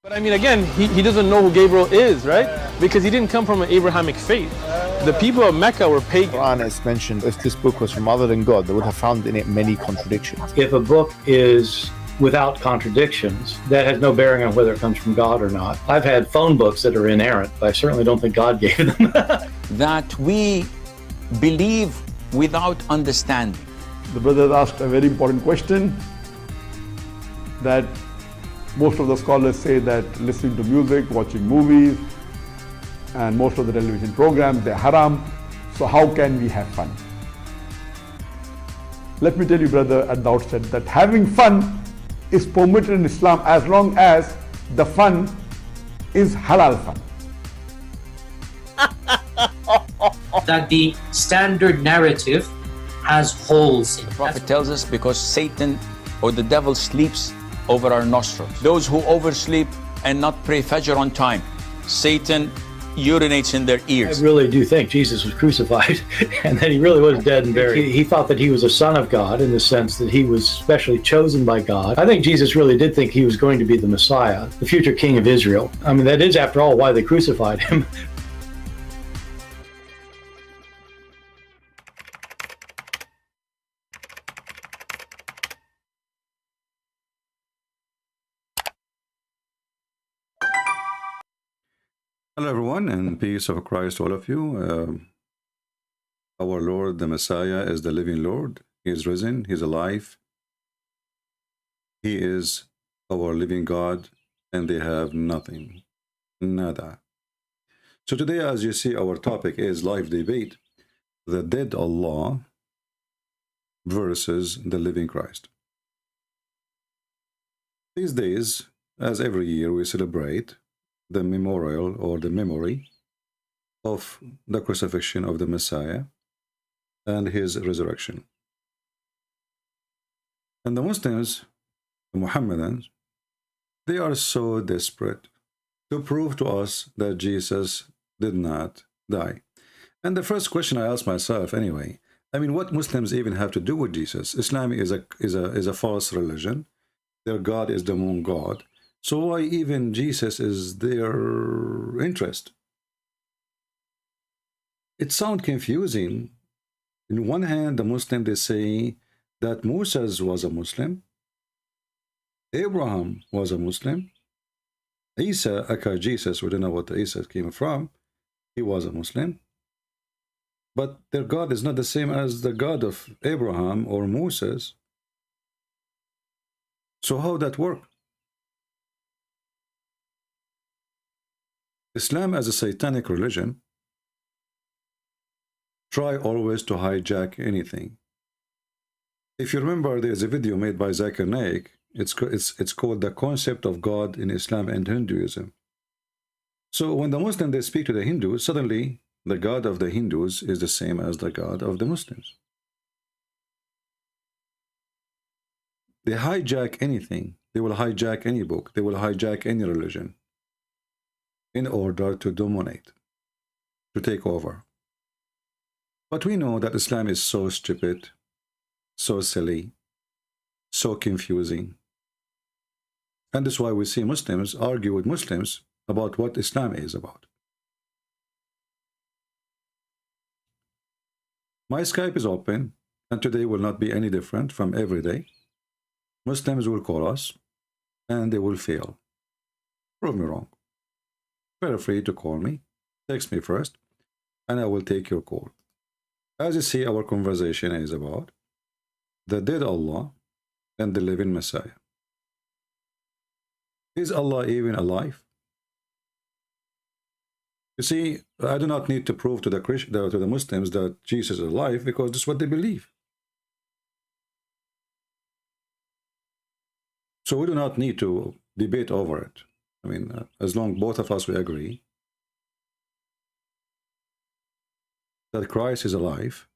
But I mean, again, he doesn't know who Gabriel is, right? Because he didn't come from an Abrahamic faith. The people of Mecca were pagan. The Quran is mentioned, if this book was from other than God, they would have found in it many contradictions. If a book is without contradictions, that has no bearing on whether it comes from God or not. I've had phone books that are inerrant, but I certainly don't think God gave them. That we believe without understanding. The brother asked a very important question, that most of the scholars say that listening to music, watching movies, and most of the television programs, they're haram. So how can we have fun? Let me tell you, brother, at the outset, that having fun is permitted in Islam as long as the fun is halal fun. That the standard narrative has holes in it. The Prophet tells us because Satan or the devil sleeps over our nostrils. Those who oversleep and not pray Fajr on time, Satan urinates in their ears. I really do think Jesus was crucified and that he really was dead and buried. He thought that he was a son of God in the sense that he was specially chosen by God. I think Jesus really did think he was going to be the Messiah, the future king of Israel. I mean, that is, after all, why they crucified him. Hello everyone, and peace of Christ to all of you. Our Lord, the Messiah, is the living Lord. He is risen, He is alive. He is our living God, and they have nothing. Nada. So today, as you see, our topic is live debate, the dead Allah versus the living Christ. These days, as every year, we celebrate the memorial or the memory of the crucifixion of the Messiah and his resurrection. And the Muslims, the Muhammadans, they are so desperate to prove to us that Jesus did not die. And the first question I ask myself anyway, I mean, what Muslims even have to do with Jesus? Islam is a false religion. Their God is the moon god. So why even Jesus is their interest? It sounds confusing. In one hand, the Muslim, they say that Moses was a Muslim, Abraham was a Muslim, Isa, aka Jesus, we don't know what Isa came from, he was a Muslim. But their God is not the same as the God of Abraham or Moses. So how that work? Islam as a satanic religion try always to hijack anything. If you remember, there's a video made by Zakir Naik. It's called The Concept of God in Islam and Hinduism. So when the Muslims, they speak to the Hindus, suddenly the God of the Hindus is the same as the God of the Muslims. They hijack anything. They will hijack any book. They will hijack any religion in order to dominate, to take over. But we know that Islam is so stupid, so silly, so confusing. And that's why we see Muslims argue with Muslims about what Islam is about. My Skype is open, and today will not be any different from every day. Muslims will call us, and they will fail. Prove me wrong. Feel free to call me, text me first, and I will take your call. As you see, our conversation is about the dead Allah and the living Messiah. Is Allah even alive? You see, I do not need to prove to the Muslims that Jesus is alive, because that's what they believe. So we do not need to debate over it. I mean, as long both of us we agree that Christ is alive,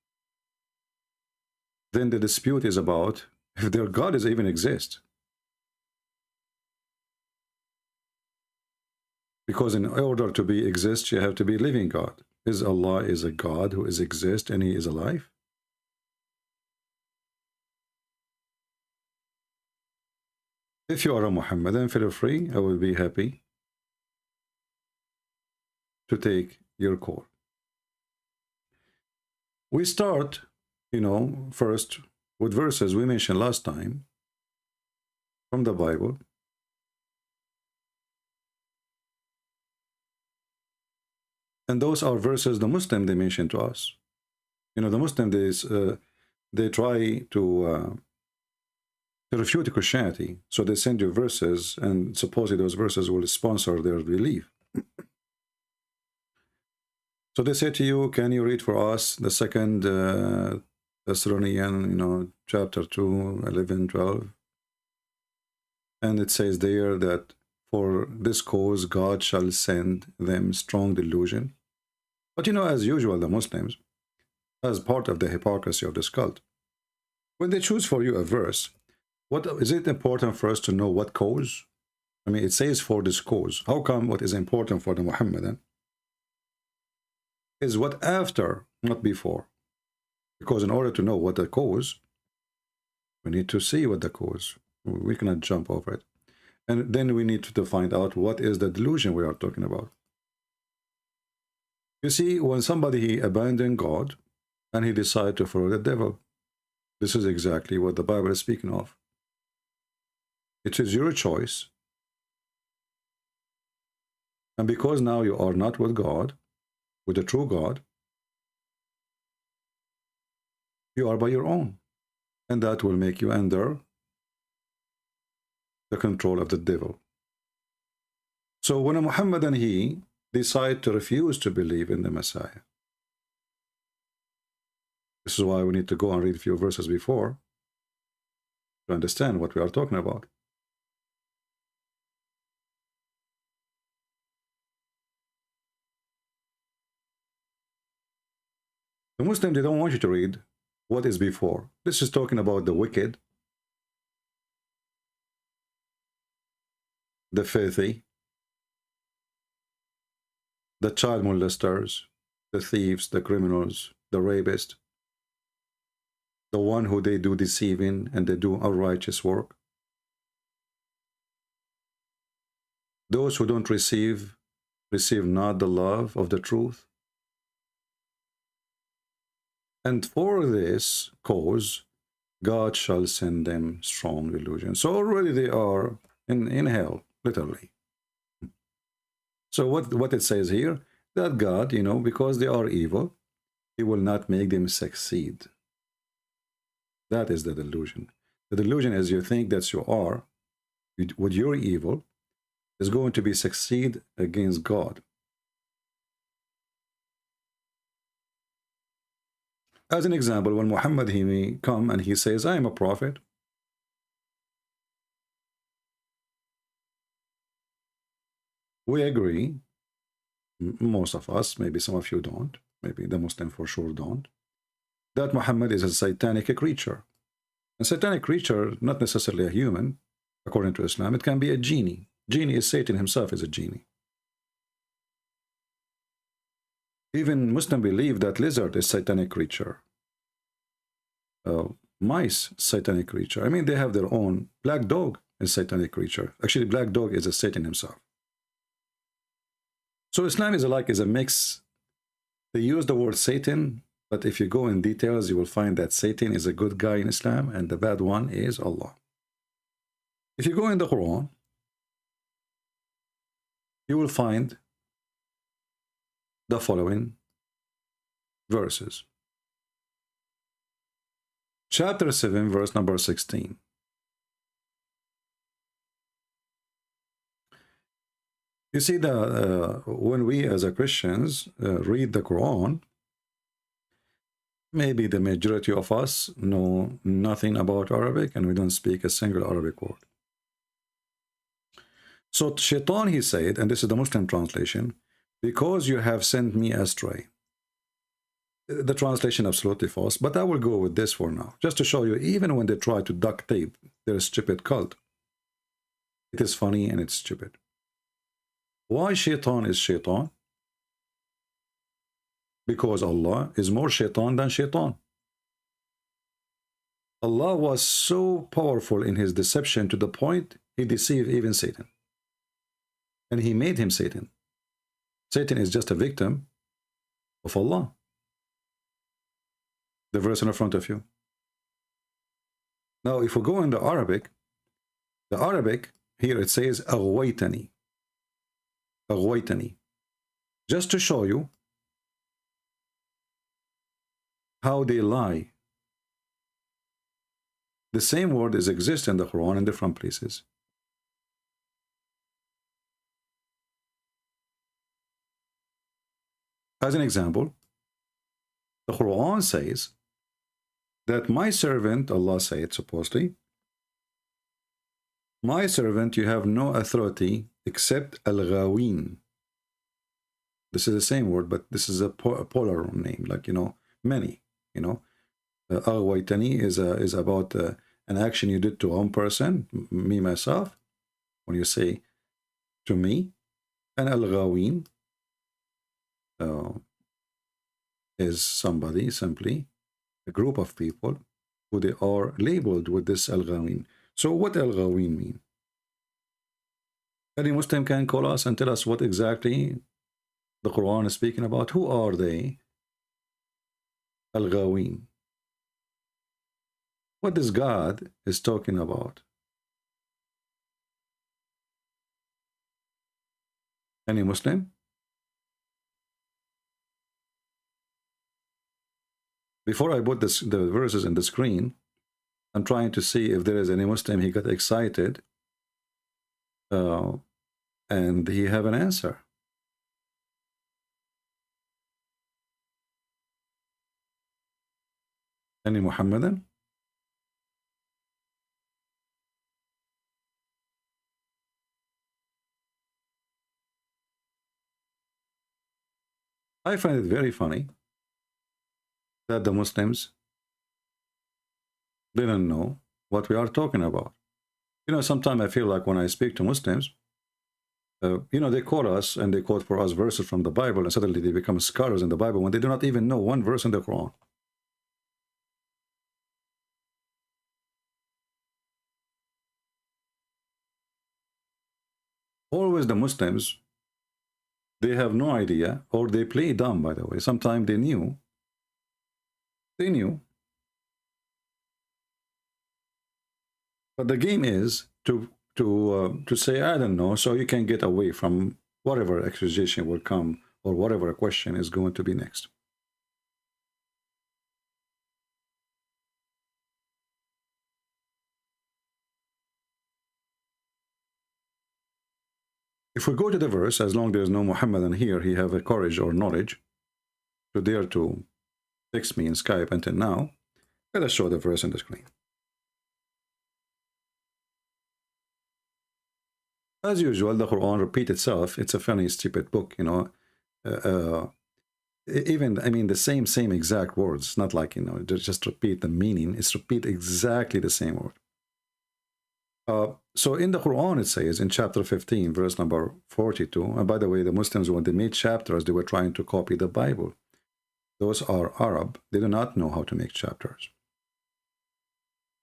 then the dispute is about if their God is even exist. Because in order to be exist, you have to be living God. Is Allah is a God who is exist and he is alive? If you are a Muhammadan, feel free. I will be happy to take your call. We start, first with verses we mentioned last time from the Bible. And those are verses the Muslim they mention to us. The Muslim they try to refute Christianity, so they send you verses, and supposedly those verses will sponsor their belief. So they say to you, can you read for us the second Thessalonian, chapter 2, 11, 12? And it says there that for this cause God shall send them strong delusion. But as usual, the Muslims, as part of the hypocrisy of this cult, when they choose for you a verse, what is it important for us to know what cause? I mean, it says for this cause. How come what is important for the Muhammadan is what after, not before? Because in order to know what the cause, we need to see what the cause. We cannot jump over it. And then we need to find out what is the delusion we are talking about. You see, when somebody abandoned God and he decided to follow the devil, this is exactly what the Bible is speaking of. It is your choice. And because now you are not with God, with the true God, you are by your own. And that will make you under the control of the devil. So when a Muhammadan he decide to refuse to believe in the Messiah, this is why we need to go and read a few verses before to understand what we are talking about. The Muslims, they don't want you to read what is before. This is talking about the wicked, the filthy, the child molesters, the thieves, the criminals, the rapists, the one who they do deceiving and they do unrighteous work, those who don't receive not the love of the truth. And for this cause, God shall send them strong delusion. So already they are in hell, literally. So what it says here, that God, because they are evil, he will not make them succeed. That is the delusion. The delusion is you think that you are, with your evil, is going to be succeed against God. As an example, when Muhammad he may come and he says, I am a prophet, we agree, most of us, maybe some of you don't, maybe the Muslim for sure don't, that Muhammad is a satanic creature. A satanic creature, not necessarily a human, according to Islam, it can be a genie. Genie is Satan himself is a genie. Even Muslims believe that lizard is satanic creature. Mice, satanic creature. I mean, they have their own. Black dog is satanic creature. Actually, black dog is a Satan himself. So Islam is a mix. They use the word Satan, but if you go in details, you will find that Satan is a good guy in Islam and the bad one is Allah. If you go in the Quran, you will find the following verses. Chapter 7, verse number 16. You see, when we as a Christians read the Quran, maybe the majority of us know nothing about Arabic and we don't speak a single Arabic word. So Shaitan, he said, and this is the Muslim translation, because you have sent me astray. The translation absolutely false, but I will go with this for now, just to show you, even when they try to duct tape their stupid cult, it is funny and it's stupid. Why Shaitan is Shaitan? Because Allah is more Shaitan than Shaitan. Allah was so powerful in his deception to the point He deceived even Satan. And he made him Satan. Satan is just a victim of Allah. The verse in front of you. Now, if we go in the Arabic here it says أغويتني. أغويتني. Just to show you how they lie. The same word exists in the Quran in different places. As an example, the Quran says that my servant, Allah said supposedly, my servant, you have no authority except al-ghawin. This is the same word, but this is a plural name, like, you know, many, you know. Aghwaytani is about an action you did to one person, me, myself, when you say to me. And al-ghawin is somebody, simply a group of people who they are labeled with this al-ghawin. So what al-ghawin mean? Any Muslim can call us and tell us what exactly the Quran is speaking about. Who are they? Al-ghawin. What this God is talking about? Any Muslim? Before I put the verses in the screen, I'm trying to see if there is any Muslim. He got excited and he have an answer. Any Muhammadan? I find it very funny that the Muslims didn't know what we are talking about. You know, sometimes I feel like when I speak to Muslims, you know, they quote us and they quote for us verses from the Bible, and suddenly they become scholars in the Bible when they do not even know one verse in the Quran. Always the Muslims, they have no idea, or they play dumb, by the way. Sometimes they knew. But the game is to say, I don't know, so you can get away from whatever accusation will come or whatever question is going to be next. If we go to the verse, as long as there is no Muhammadan here, he have a courage or knowledge to dare to text me in Skype until now, let us show the verse on the screen. As usual, the Quran repeats itself. It's a funny, stupid book, you know. Even, I mean, the same exact words. Not like, you know, they just repeat the meaning. It's repeat exactly the same word. So in the Quran, it says in chapter 15, verse number 42, and by the way, the Muslims, when they made chapters, they were trying to copy the Bible. Those are Arab. They do not know how to make chapters.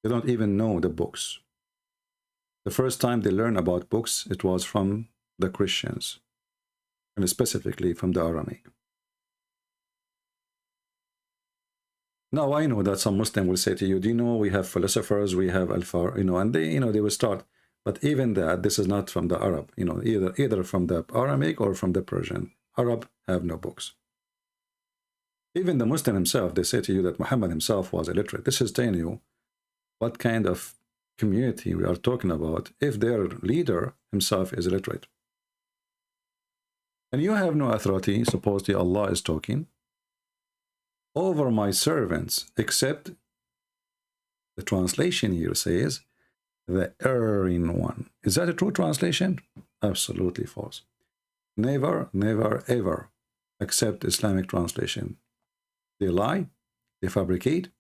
They don't even know the books. The first time they learned about books, it was from the Christians, and specifically from the Aramaic. Now, I know that some Muslim will say to you, do you know, we have philosophers, we have Alfar, you know, and they, you know, they will start. But even that, this is not from the Arab, you know, either from the Aramaic or from the Persian. Arab have no books. Even the Muslim himself, they say to you that Muhammad himself was illiterate. This is telling you what kind of community we are talking about if their leader himself is illiterate. And you have no authority, supposedly Allah is talking, over my servants, except the translation here says the erring one. Is that a true translation? Absolutely false. Never, never, ever accept Islamic translation. They lie, they fabricate,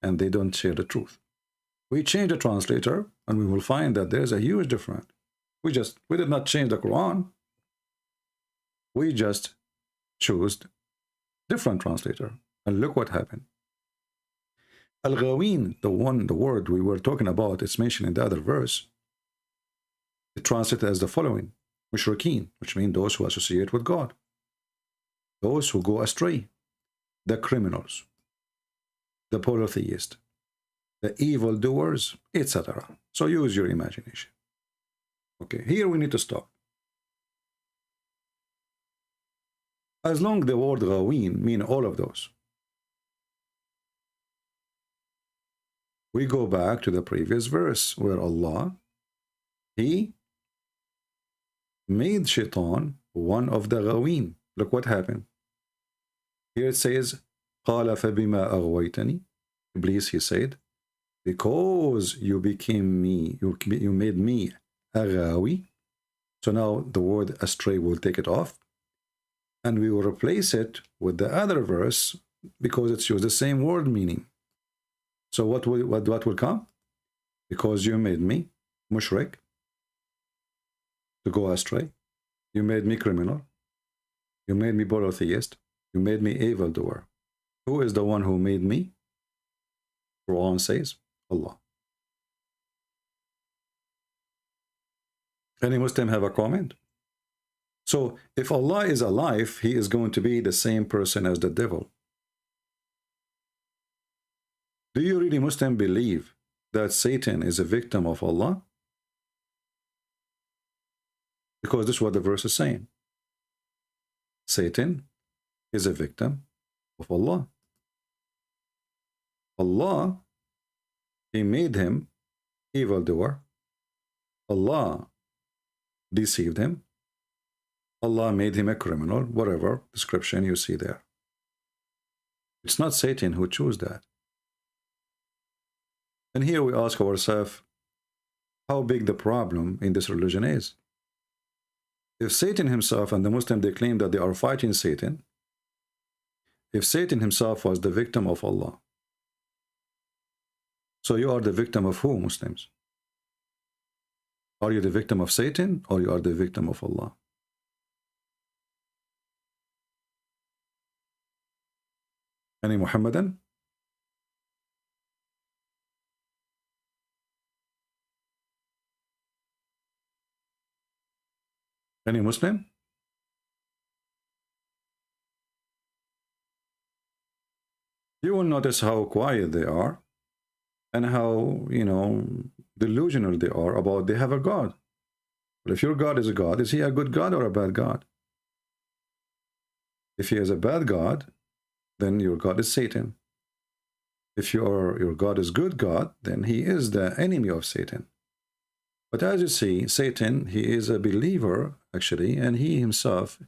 and they don't share the truth. We change the translator, and we will find that there's a huge difference. We did not change the Quran. We just chose different translator. And look what happened. Al-Ghawin, the word we were talking about, it's mentioned in the other verse. It translates as the following: mushrikeen, which means those who associate with God, those who go astray, the criminals, the polytheists, the evildoers, etc. So use your imagination. Okay, here we need to stop. As long the word ghawin mean all of those, we go back to the previous verse where Allah, He made Shaitan one of the ghawin. Look what happened. Here it says, قَالَ فَبِمَا أَغْوَيْتَنِي. Iblis, he said, because you became me, you made me a ghawi. So now the word astray will take it off, and we will replace it with the other verse because it's used the same word meaning. So what will come? Because you made me mushrik, to go astray. You made me criminal. You made me polytheist. You made me evildoer. Who is the one who made me? Quran says, Allah. Any Muslim have a comment? So if Allah is alive, he is going to be the same person as the devil. Do you really, Muslim, believe that Satan is a victim of Allah? Because this is what the verse is saying. Satan is a victim of Allah. Allah, he made him evildoer. Allah deceived him. Allah made him a criminal, whatever description you see there. It's not Satan who chose that. And here we ask ourselves how big the problem in this religion is. If Satan himself and the Muslims, they claim that they are fighting Satan, if Satan himself was the victim of Allah, so you are the victim of who, Muslims? Are you the victim of Satan or you are the victim of Allah? Any Muhammadan? Any Muslim? You will notice how quiet they are and how, delusional they are about they have a God. But if your God is a God, is he a good God or a bad God? If he is a bad God, then your God is Satan. If your God is good God, then he is the enemy of Satan. But as you see, Satan, he is a believer, actually, and he himself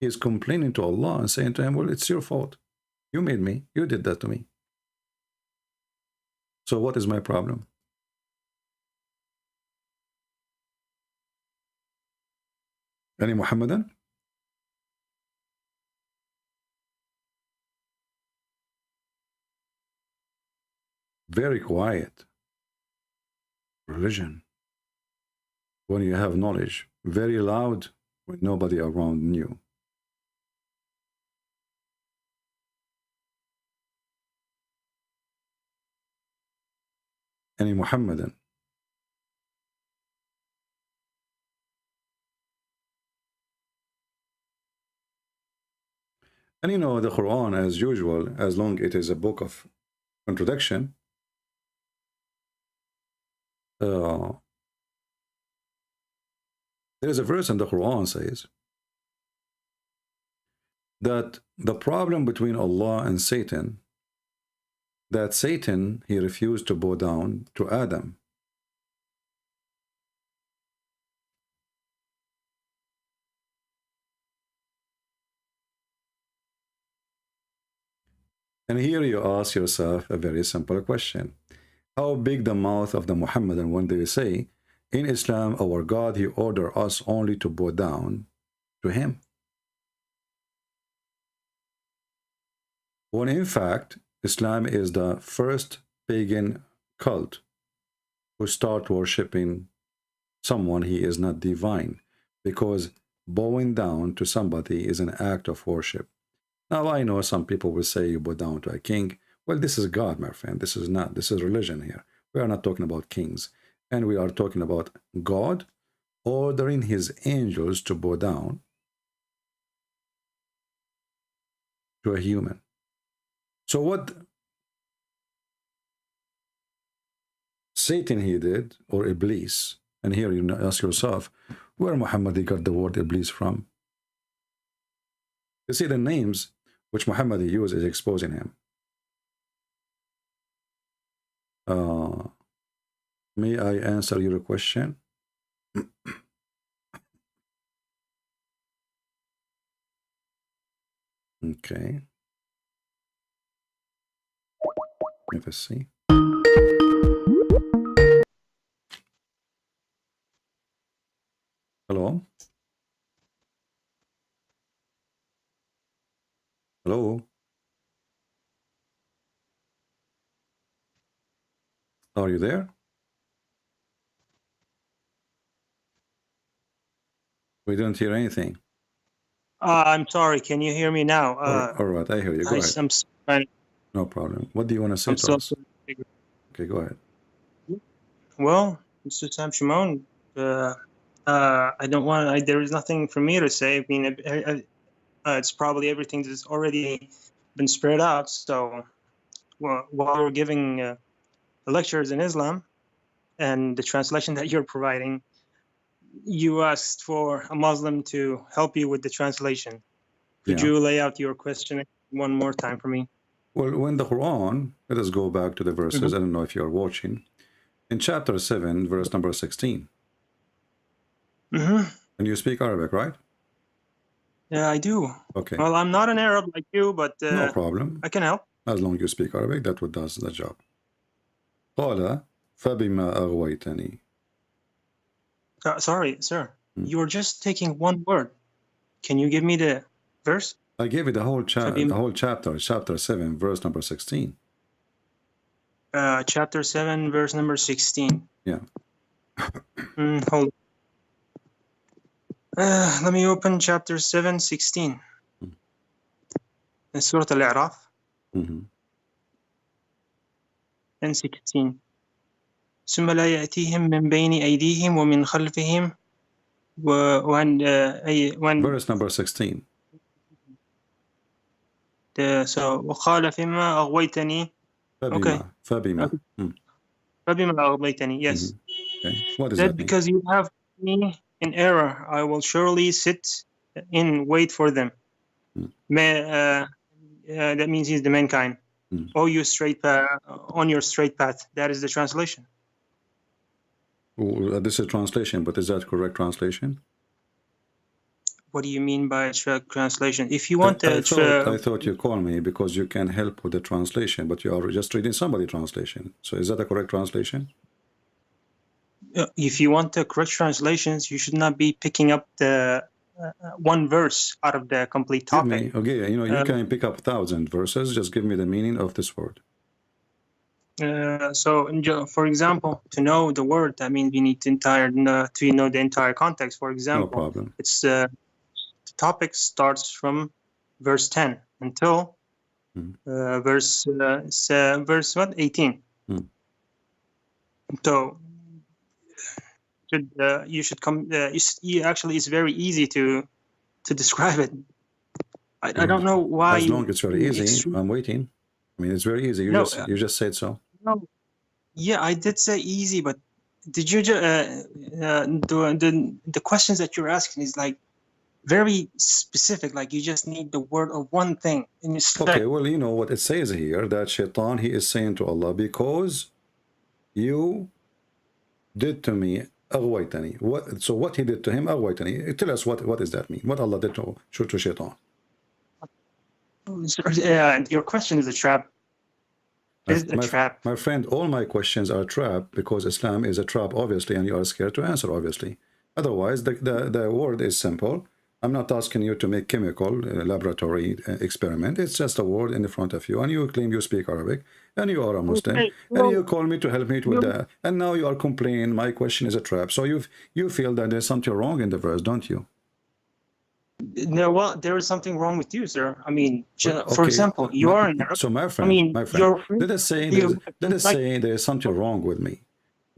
is complaining to Allah and saying to him, well, it's your fault. You made me. You did that to me. So what is my problem? Any Muhammadan? Very quiet. Religion. When you have knowledge. Very loud when nobody around you. Any Muhammadan? And the Quran, as usual, as long it is a book of contradiction, there is a verse in the Quran says that the problem between Allah and Satan, that Satan, he refused to bow down to Adam. And here you ask yourself a very simple question. How big the mouth of the Muhammadan when they say, in Islam, our God, he ordered us only to bow down to him. When in fact, Islam is the first pagan cult who start worshipping someone he is not divine, because bowing down to somebody is an act of worship. Now I know some people will say you bow down to a king. Well, this is God, my friend. This is religion here. We are not talking about kings. And we are talking about God ordering his angels to bow down to a human. So what Satan he did, or Iblis, and here you ask yourself, where Muhammad he got the word Iblis from? You see, the names which Muhammad used is exposing him. May I answer your question? Okay. Let us see. Hello? Hello? Are you there? We don't hear anything. I'm sorry. Can you hear me now? All right, I hear you. Go ahead. I'm sorry. No problem. What do you want to say to us? Okay, go ahead. Well, Mr. Sam Shimon, I don't want. There is nothing for me to say. I mean, it's probably everything that's already been spread out. So, while we're giving lectures in Islam, and the translation that you're providing, you asked for a Muslim to help you with the translation. Could you lay out your question one more time for me? Well, when the Quran, let us go back to the verses. I don't know if you're watching. In chapter 7, verse number 16. And you speak Arabic, right? Yeah, I do. Okay. Well, I'm not an Arab like you, but no problem. I can help. As long as you speak Arabic, that what does the job. قال فبما أغويتني. Sorry, sir. You're just taking one word. Can you give me the verse? I gave you the whole chapter, chapter 7, verse number 16. Chapter 7, verse number 16. Yeah. Hold on. Let me open chapter 7, 16. In Surah Al-A'raf. And 16. ثم لا يأتيهم من بين أيديهم ومن خلفهم verse number 16. So وقال فيما أغويتني. Okay. فبما أغويتني. Yes. Okay. What does that that mean? Because you have me in error, I will surely sit in wait for them. That means he's the mankind. Oh, you straight on your straight path. That is the translation. This is translation, but is that correct translation? What do you mean by translation? If you want I thought you called me because you can help with the translation, but you are just reading somebody's translation. So is that a correct translation? If you want the correct translations, you should not be picking up the one verse out of the complete topic. Okay, you can pick up 1,000 verses. Just give me the meaning of this word. So, for example, to know the word, that means we need to know the entire context. For example, no problem. It's the topic starts from verse 10 until verse 18. So you should come. Actually, it's very easy to describe it. I don't know why. As long as it's very easy, I'm waiting. I mean, it's very easy. You just said so. No, yeah, I did say easy, but did you the questions that you're asking is like very specific. Like you just need the word of one thing. And okay, well, you know what it says here, that Shaitan, he is saying to Allah, because you did to me أغويتني. So what he did to him, أغويتني. Tell us what does that mean? What Allah did to Shaitan? Your question is a trap. My friend, all my questions are a trap because Islam is a trap, obviously, and you are scared to answer, obviously. Otherwise, the word is simple. I'm not asking you to make chemical laboratory experiment. It's just a word in the front of you, and you claim you speak Arabic, and you are a Muslim, and you call me to help me with that, and now you are complaining my question is a trap. So you feel that there's something wrong in the verse, don't you? No, well, there is something wrong with you, sir. I mean, for example, you are in Arab. So my friend, let us say there is something wrong with me.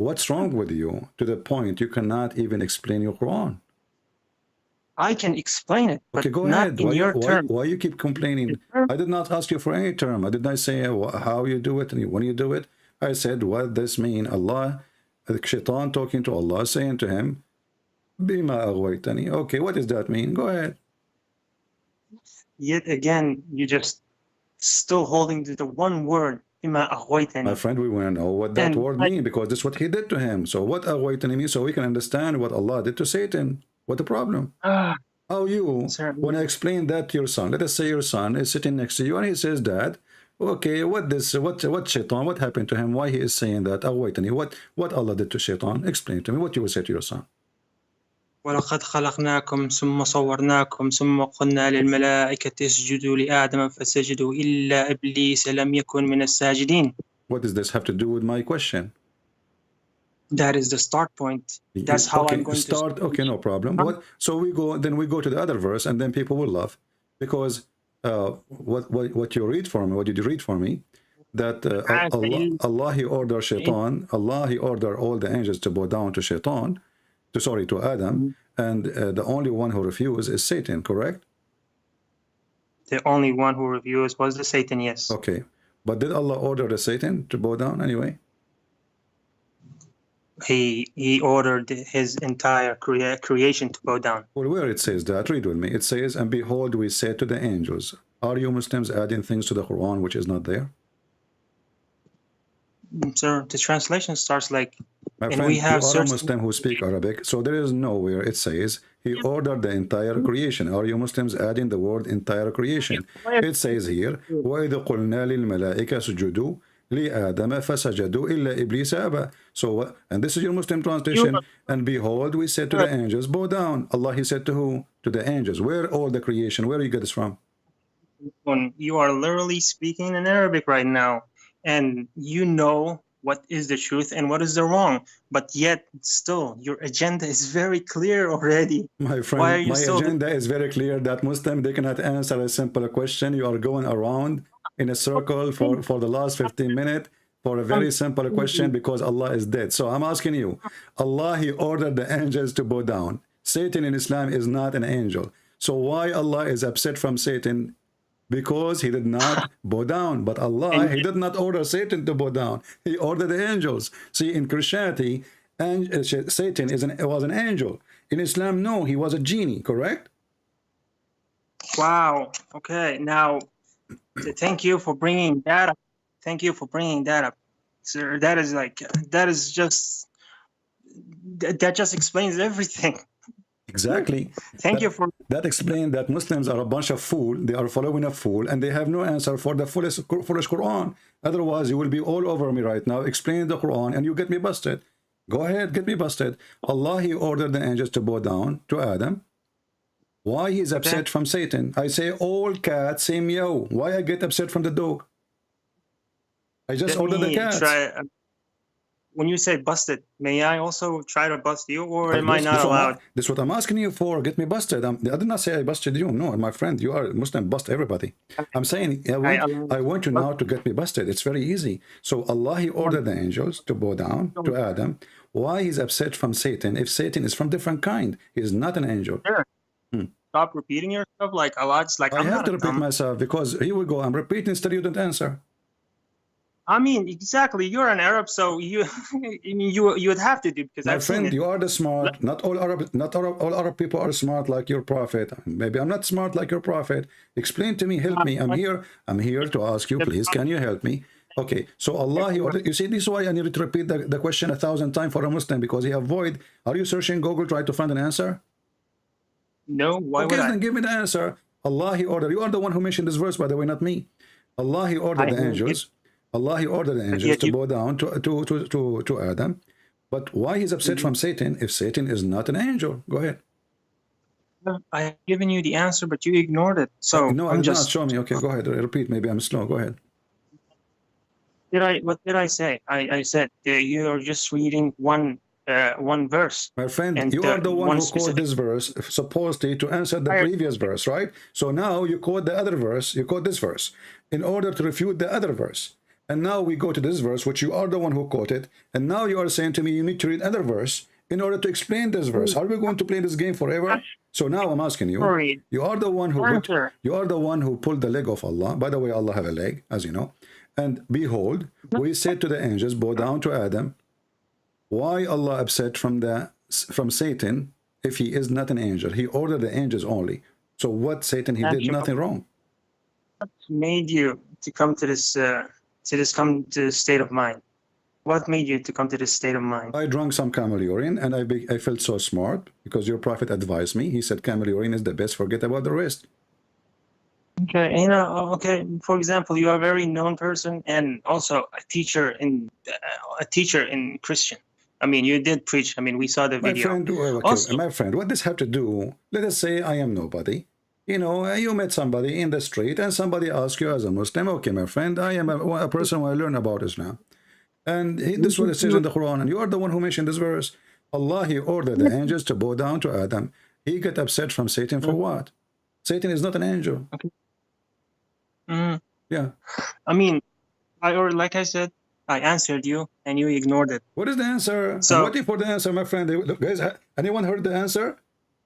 What's wrong with you to the point you cannot even explain your Quran? I can explain it, but Okay, go not ahead. in your terms. Why you keep complaining? I did not ask you for any term. I did not say how you do it and when you do it. I said, what this mean? Allah, the shaitan talking to Allah, saying to him, Bima aghwaytani. Okay, what does that mean? Go ahead. Yet again, you just still holding to the one word, Bima aghwaytani. My friend, we want to know what that word means, because this is what he did to him. So what aghwaytani means, so we can understand what Allah did to Satan. What the problem? How you, when I explain that to your son, let us say your son is sitting next to you and he says, Dad, okay, what shaitan, what happened to him? Why he is saying that? Aghwaytani, what Allah did to shaitan? Explain to me what you will say to your son. ولقد خلقناكم ثم صورناكم ثم قلنا للملائكة اسجدوا لآدم فسجدوا إلا إبليس لم يكن من الساجدين. What does this have to do with my question? That is the start point. That's how I'm going to start. Okay, no problem. So we go to the other verse, and then people will laugh, because what you read for me, what did you read for me? That Allah he ordered shaitan, Allah he ordered all the angels to bow down to shaitan, to Adam, and the only one who refused is Satan, correct? The only one who refused was the Satan, yes. Okay, but did Allah order the Satan to bow down anyway? He ordered his entire creation to bow down. Well, where it says that, read with me. It says, and behold, we said to the angels. Are you Muslims adding things to the Quran which is not there? Sir, the translation starts like, my and friend, we have you are a Muslim who speak Arabic, so there is nowhere it says he ordered the entire creation. Are you Muslims adding the word entire creation? It says here, وَإِذْ قُلْنَا لِلْمَلَائِكَ سُجُدُوا لِآدَمَ فَسَجَدُوا إِلَّا إِبْلِيسَ أَبَى. So, and this is your Muslim translation. And behold, we said to the angels, bow down. Allah, he said to who? To the angels. Where all the creation? Where you get this from? You are literally speaking in Arabic right now, and you know what is the truth and what is the wrong, but yet still your agenda is very clear already. My friend, my agenda is very clear that Muslim, they cannot answer a simple question. You are going around in a circle for the last 15 minutes for a very simple question, because Allah is dead. So I'm asking you, Allah, he ordered the angels to bow down. Satan in Islam is not an angel. So why Allah is upset from Satan? Because he did not bow down. But Allah, he did not order Satan to bow down. He ordered the angels. See, in Christianity, Satan was an angel. In Islam, no, he was a genie, correct? Wow. Okay. Now, thank you for bringing that up. Thank you for bringing that up, sir. That just explains everything. Exactly. Thank you for that. Explains that Muslims are a bunch of fools. They are following a fool, and they have no answer for the foolish Quran. Otherwise, you will be all over me right now, explaining the Quran, and you get me busted. Go ahead, get me busted. Allah, he ordered the angels to bow down to Adam. Why he is upset from Satan? I say all cats say meow. Why I get upset from the dog? I just ordered the cat. When you say busted, may I also try to bust you, or am I not allowed? This is what I'm asking you for. Get me busted. I did not say I busted you. No, my friend, you are Muslim. Bust everybody. I'm saying I want you now to get me busted. It's very easy. So Allah, he ordered the angels to bow down to Adam. Why he's upset from Satan? If Satan is from different kind, he is not an angel. Sure. Stop repeating yourself like a lot. Like I have to repeat myself, because here we go. I'm repeating, still you didn't answer. I mean, exactly. You're an Arab, so you would have to do, because my friend, you are the smart. Not all Arab people are smart like your prophet. Maybe I'm not smart like your prophet. Explain to me, help me. I'm here to ask you, please. Can you help me? Okay. So Allah, he ordered. You see, this is why I needed to repeat the question 1,000 times for a Muslim, because he avoid. Are you searching Google trying to find an answer? No. Why would I? Then give me the answer. Allah, he ordered. You are the one who mentioned this verse, by the way, not me. Allah, he ordered the angels. Allah, he ordered the angels to bow down to Adam. But why he's upset from Satan if Satan is not an angel? Go ahead. I have given you the answer, but you ignored it. So no, I'm just show me. Okay, go ahead. Repeat. Maybe I'm slow. Go ahead. What did I say? I said you're just reading one verse. My friend, you are the one who quoted this verse supposedly to answer the previous verse, right? So now you quote the other verse. You quote this verse in order to refute the other verse. And now we go to this verse, which you are the one who quoted, and now you are saying to me you need to read another verse in order to explain this verse. Are we going to play this game forever? So now I'm asking you, you are the one who pulled the leg of Allah. By the way, Allah have a leg, as you know. And behold, we said to the angels, bow down to Adam. Why Allah upset from Satan if he is not an angel? He ordered the angels only. So what Satan, he did nothing wrong. What made you to come to this state of mind? What made you to come to this state of mind? I drank some camel urine and I felt so smart because your prophet advised me. He said camel urine is the best, forget about the rest. Okay, okay. For example, you are a very known person and also a teacher in Christian. I mean, you did preach. I mean, we saw the video. My friend, what does have to do? Let us say I am nobody. You know, you met somebody in the street and somebody asks you as a Muslim, okay, my friend, I am a person who I learn about Islam. And this is what it says in the Quran, and you are the one who mentioned this verse. Allah, he ordered the angels to bow down to Adam. He got upset from Satan for what? Satan is not an angel. Okay. Yeah. I mean, like I said, I answered you and you ignored it. What is the answer? So, I'm waiting for the answer, my friend. Look, guys, anyone heard the answer?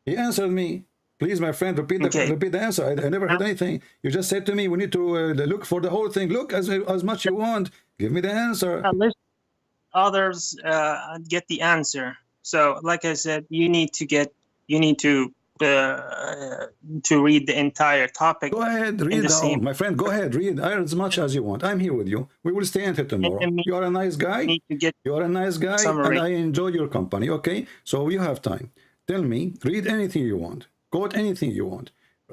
He answered me. Please, my friend, repeat the answer. I never heard anything. You just said to me, we need to look for the whole thing. Look as much you want. Give me the answer. Others get the answer. So, like I said, you need to read the entire topic. Go ahead, read my friend. Go ahead, read as much as you want. I'm here with you. We will stay until tomorrow. You are a nice guy. You are a nice guy, and I enjoy your company. Okay, so you have time. Tell me, read anything you want. Quote anything you want.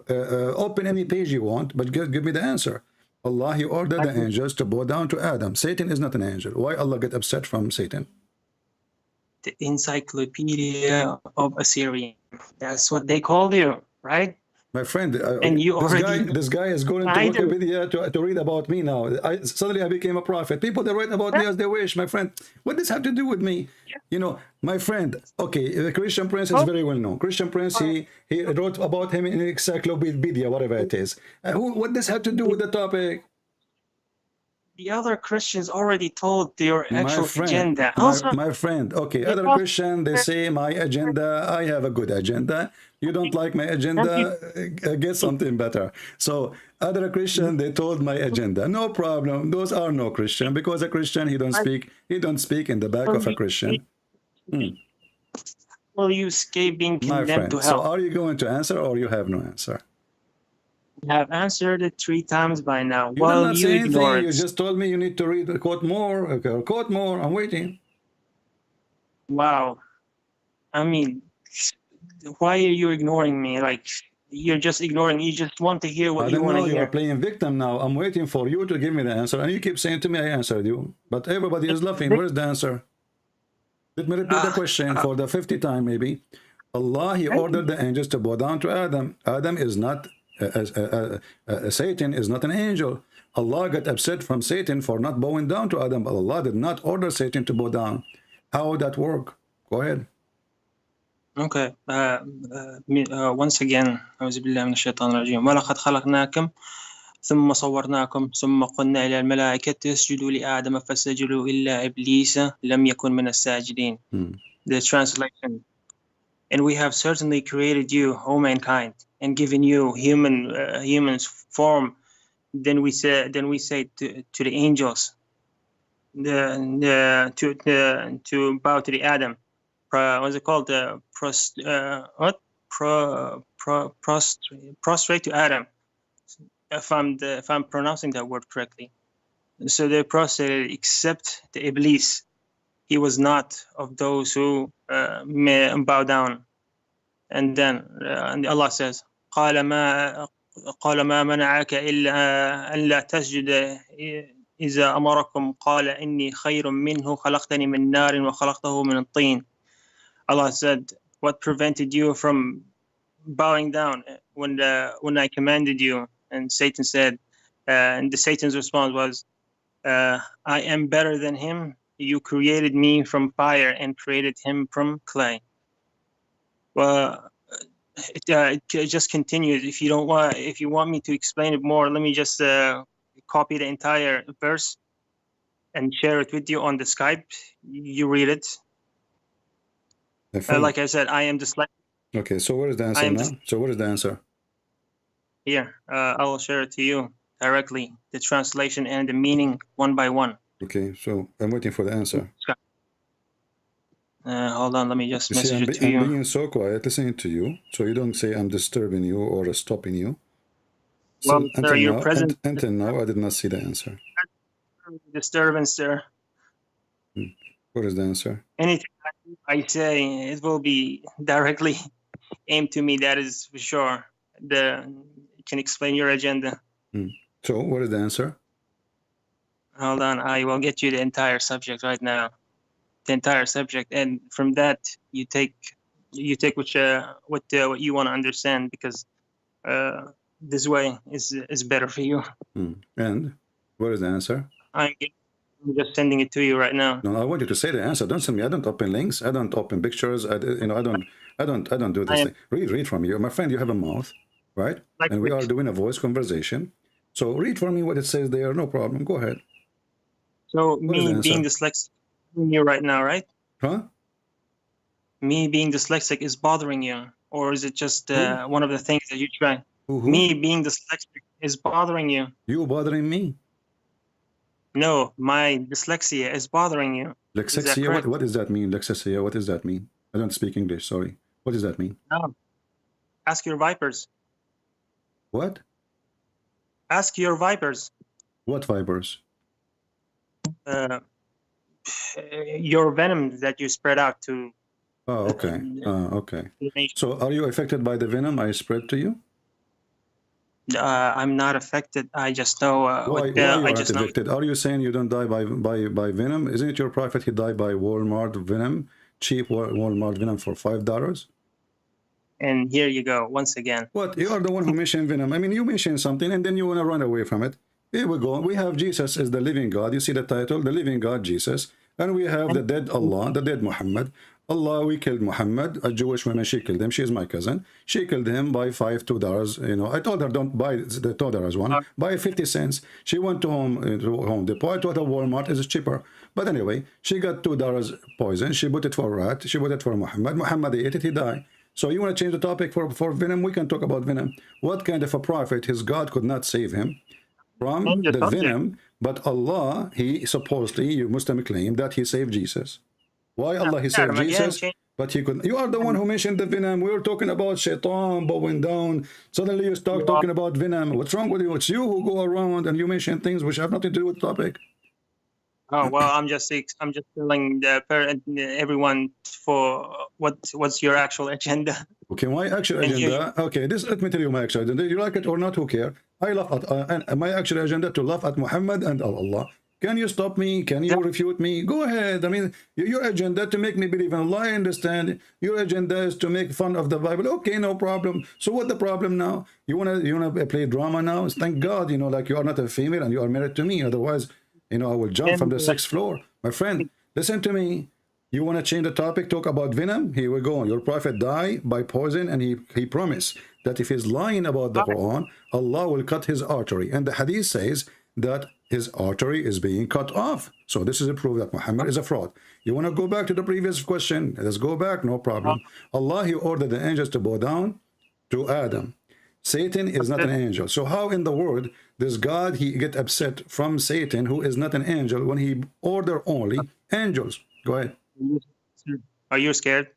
Open any page you want, but give me the answer. Allah, he ordered the angels to bow down to Adam. Satan is not an angel. Why Allah get upset from Satan? The Encyclopedia of Assyria. That's what they called you, right? My friend, and this guy is going to Wikipedia to read about me now. Suddenly I became a prophet. People, they write about me as they wish, my friend. What does have to do with me? You know, my friend, okay, the Christian Prince is very well known. Christian Prince, he wrote about him in Encyclopedia, whatever it is. What does have to do with the topic? The other Christians already told their actual agenda. My friend, okay, other Christian, they say my agenda, I have a good agenda. You don't like my agenda, get something better. So other Christian, they told my agenda. No problem. Those are no Christian, because a Christian, he don't speak in the back of a Christian. Well, you escape being condemned to hell. So are you going to answer or you have no answer? You have answered it 3 times by now. Well, you ignore it. You just told me you need to read, quote more. Okay, quote more. I'm waiting. Wow. I mean, why are you ignoring me? Like, you're just ignoring. You just want to hear what you want to hear. You are playing victim now. I'm waiting for you to give me the answer, and you keep saying to me, I answered you. But everybody is laughing. Where's the answer? Let me repeat the question for the 50th time, maybe. Allah, he ordered the angels to bow down to Adam. Adam is not... Satan is not an angel. Allah got upset from Satan for not bowing down to Adam, but Allah did not order Satan to bow down. How would that work? Go ahead. Okay. Once again, أعوذ بالله من الشيطان الرجيم. ولقد خلقناكم ثم صورناكم ثم قلنا إلى الملائكة اسجدوا لآدم فسجدوا إلا إبليس لم يكن من الساجدين. The translation. And we have certainly created you, O mankind, and given you human's form. Then we say to the angels, to bow to the Adam. What's it called? Prostrate to Adam. If I'm pronouncing that word correctly. So they prostrated, except the Iblis. He was not of those who bow down. And then and Allah says, قال ما منعك إلا أن لا تسجد إذا أمركم قال إني خير منه خلقتني من نار وخلقته من الطين. Allah said, what prevented you from bowing down when I commanded you? And Satan said, and Satan's response was, I am better than him. You created me from fire and created him from clay. Well, it just continues. If you want me to explain it more, let me just copy the entire verse and share it with you on the Skype. You read it. My friend. Like I said, I am dyslexic. Okay, so what is the answer now? So what is the answer? Here, I will share it to you directly, the translation and the meaning one by one. Okay, so I'm waiting for the answer. Hold on, let me just You see, message it to you. I'm being so quiet listening to you, so you don't say I'm disturbing you or stopping you. So Well, sir, your presence until now, I did not see the answer. disturbance, sir. What is the answer? Anything I say, it will be directly aimed to me. That is for sure. You can explain your agenda. So what is the answer? Hold on, I will get you the entire subject right now. The entire subject, and from that you take what you want to understand, because this way is better for you. And what is the answer? I'm just sending it to you right now. No, I want you to say the answer. Don't send me. I don't open links. I don't open pictures. I don't do this thing. Read from you, my friend. You have a mouth, right? And we are doing a voice conversation. So read for me what it says there. No problem. Go ahead. So me being dyslexic you right now, right? Huh? Me being dyslexic is bothering you, or is it just one of the things that you try? Me being dyslexic is bothering you. You bothering me? No, my dyslexia is bothering you. Dyslexia? What does that mean? Dyslexia? What does that mean? I don't speak English. Sorry. What does that mean? Ask your vipers. What? Ask your vipers. What vipers? Your venom that you spread out to. Oh, okay. Okay. So are you affected by the venom I spread to you? I'm not affected. I just know. Why you are not affected? Are you saying you don't die by venom? Isn't it your prophet he died by Walmart venom, cheap Walmart venom for $5? And here you go once again. What? You are the one who mentioned venom. I mean, you mentioned something and then you want to run away from it. Here we go. We have Jesus as the living God. You see the title, the living God, Jesus. And we have the dead Allah, the dead Muhammad. Allah, we killed Muhammad. A Jewish woman, she killed him. She is my cousin. She killed him by $2. You know, I told her don't buy the $2 one. Buy 50 cents. She went to Home Depot. I told her Walmart is cheaper. But anyway, she got $2 poison. She put it for a rat. She put it for Muhammad. Muhammad ate it. He died. So you want to change the topic for venom? We can talk about venom. What kind of a prophet his God could not save him from the venom? But Allah, he supposedly, you Muslim claim that he saved Jesus. Why Allah he saved Jesus? But he couldn't. You are the one who mentioned the venom. We were talking about shaitan bowing down. Suddenly you start talking about venom. What's wrong with you? It's you who go around and you mention things which have nothing to do with the topic. Oh well, I'm just telling everyone for what's your actual agenda. Okay, my actual agenda. Okay, let me tell you my actual agenda. You like it or not? Who cares? I laugh at my actual agenda to laugh at Muhammad and Allah. Can you stop me? Can you refute me? Go ahead. I mean, your agenda to make me believe in Allah, I understand. Your agenda is to make fun of the Bible. Okay, no problem. So what the problem now? You wanna play drama now? Thank God, you know, like you are not a female and you are married to me. Otherwise, you know, I will jump from the 6th floor. My friend, listen to me. You want to change the topic, talk about venom? Here we go. Your prophet died by poison, and he promised that if he's lying about the Quran, Allah will cut his artery. And the hadith says that his artery is being cut off. So this is a proof that Muhammad is a fraud. You want to go back to the previous question? Let's go back, no problem. Allah, he ordered the angels to bow down to Adam. Satan is not an angel. So how in the world does God he get upset from Satan, who is not an angel, when he order only angels? Go ahead. Are you scared?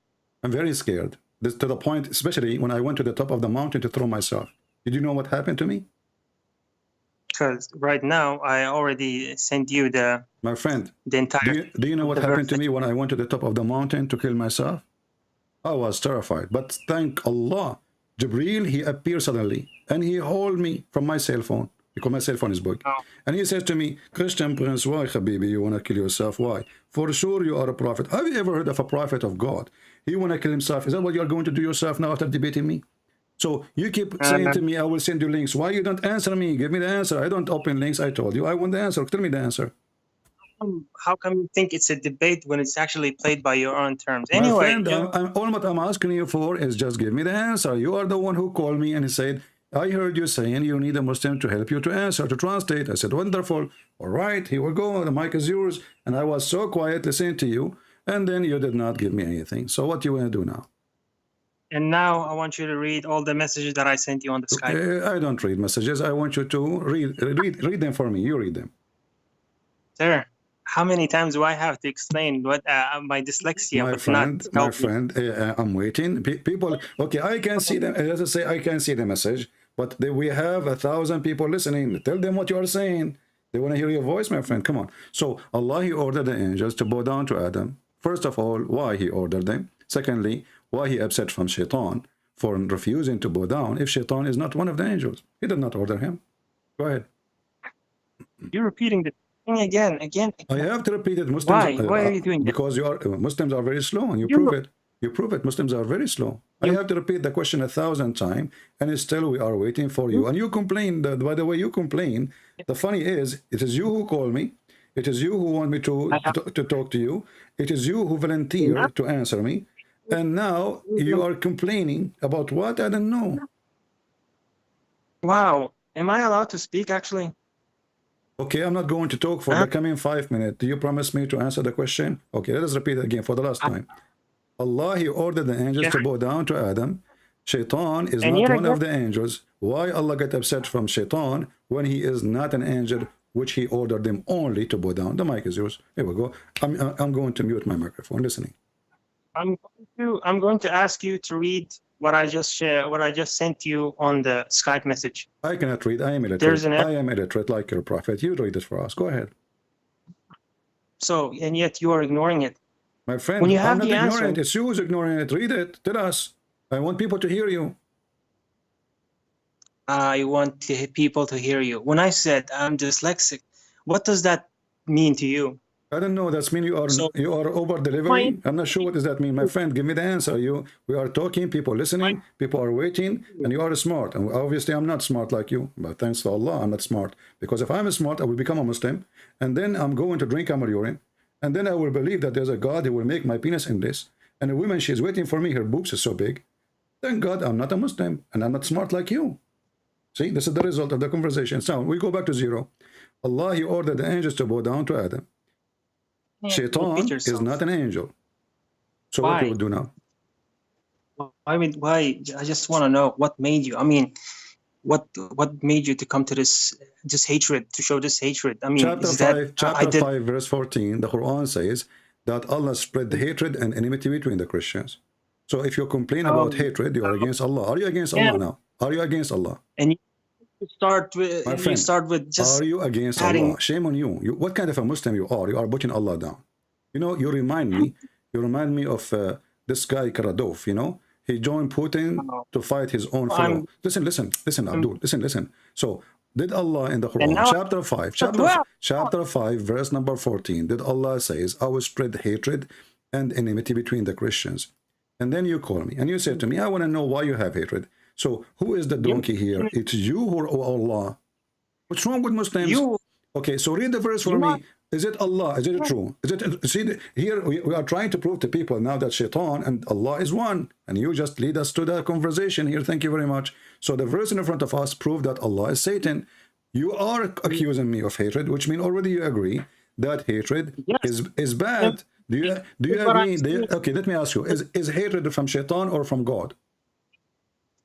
I'm very scared. This, to the point, especially when I went to the top of the mountain to throw myself. Did you know what happened to me? Because right now I already sent you my friend. The entire. Do you know what happened to me when I went to the top of the mountain to kill myself? I was terrified. But thank Allah, Jibreel, he appeared suddenly and he held me from my cell phone, because my cell phone is big. And he says to me, Christian Prince, why, Habibi, you want to kill yourself? Why? For sure you are a prophet. Have you ever heard of a prophet of God? He want to kill himself. Is that what you are going to do yourself now after debating me? So you keep saying to me, I will send you links. Why you don't answer me? Give me the answer. I don't open links. I told you. I want the answer. Tell me the answer. How come you think it's a debate when it's actually played by your own terms? My Anyway, friend, all what I'm asking you for is just give me the answer. You are the one who called me and he said, I heard you saying you need a Muslim to help you to answer, to translate. I said, wonderful. All right, here we go. The mic is yours. And I was so quiet listening to you. And then you did not give me anything. So what do you want to do now? And now I want you to read all the messages that I sent you on the Skype. I don't read messages. I want you to read them for me. You read them. Sir, how many times do I have to explain what my dyslexia My friend, I'm waiting. People, okay, I can see them. As I say, I can see the message, but we have 1,000 people listening. Tell them what you are saying. They want to hear your voice, my friend. Come on. So Allah, He ordered the angels to bow down to Adam. First of all, why He ordered them? Secondly, why He upset from Shaitan for refusing to bow down if Shaitan is not one of the angels? He did not order him. Go ahead. You're repeating the thing again. I have to repeat it. Muslims, why are you doing that? Because Muslims are very slow, and you prove it. You prove it. Muslims are very slow. I have to repeat the question 1,000 times, and still we are waiting for you. And you complain. By the way, you complain. The funny is, it is you who call me. It is you who want me to talk to you. It is you who volunteered to answer me. And now you are complaining about what? I don't know. Wow. Am I allowed to speak, actually? Okay, I'm not going to talk for the coming 5 minutes. Do you promise me to answer the question? Okay, let us repeat it again for the last time. Allah, He ordered the angels to bow down to Adam. Shaitan is not one of the angels. Why Allah got upset from Shaitan when he is not an angel, which He ordered them only to bow down? The mic is yours. Here we go. I'm going to mute my microphone. Listening. I'm going to ask you to read what I just sent you on the Skype message. I cannot read. I am illiterate. I am illiterate like your prophet. You read it for us. Go ahead. So, and yet you are ignoring it. My friend, when you have I'm not the ignoring answer, it. It's you who's ignoring it. Read it. Tell us. I want people to hear you. I want people to hear you. When I said I'm dyslexic, what does that mean to you? I don't know. That's mean you are over delivering. I'm not sure what does that mean, my friend. Give me the answer. We are talking, people listening, people are waiting, and you are smart. And obviously, I'm not smart like you. But thanks to Allah, I'm not smart. Because if I'm smart, I will become a Muslim, and then I'm going to drink camel urine, and then I will believe that there's a God who will make my penis endless. And a woman, she's waiting for me. Her boobs are so big. Thank God, I'm not a Muslim, and I'm not smart like you. See, this is the result of the conversation. So we go back to zero. Allah, He ordered the angels to bow down to Adam. Shaitan is not an angel. So what do we do now? I mean, why? I just want to know what made you. I mean, what made you to come to this hatred, to show this hatred? I mean, chapter 5, verse 14, the Quran says that Allah spread the hatred and enmity between the Christians. So if you complain about hatred, you are against Allah. Are you against Allah now? Are you against Allah? And you start with, my friend, just. Are you against Allah? Shame on you. What kind of a Muslim you are? You are putting Allah down. You know, you remind me of this guy Karadov. You know, he joined Putin to fight his own fellow. Listen, Abdul. Listen. So did Allah in the Quran, chapter 5, verse number 14, did Allah says, I will spread hatred and enmity between the Christians. And then you call me and you say to me, I want to know why you have hatred. So who is the donkey here? It's you or Allah? What's wrong with Muslims? Okay, so read the verse for me. Is it Allah? Is it true? Is it? See, here we are trying to prove to people now that Shaitan and Allah is one, and you just lead us to the conversation here. Thank you very much. So the verse in front of us proved that Allah is Satan. You are accusing me of hatred, which means already you agree that hatred is bad. Do you agree? Okay, let me ask you: is hatred from Shaitan or from God?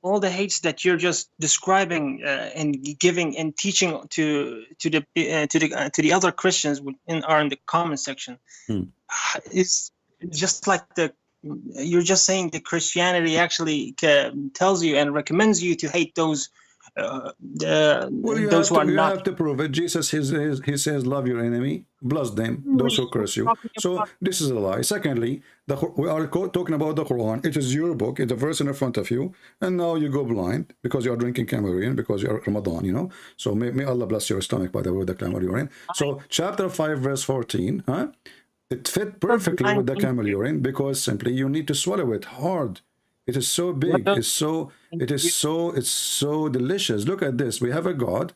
All the hates that you're just describing and giving and teaching to the other Christians are in the comment section. It's just like you're just saying that Christianity actually tells you and recommends you to hate those. Those who are not. You have to prove it. Jesus, he says, love your enemy, bless them, those who curse you. So this is a lie. Secondly, we are talking about the Quran. It is your book. It's a verse in front of you, and now you go blind because you are drinking camel urine because you are Ramadan, you know. So may Allah bless your stomach, by the way, with the camel urine. So chapter 5, verse 14, it fit perfectly with the camel urine because simply you need to swallow it hard. It is so big. It's so delicious. Look at this. We have a God.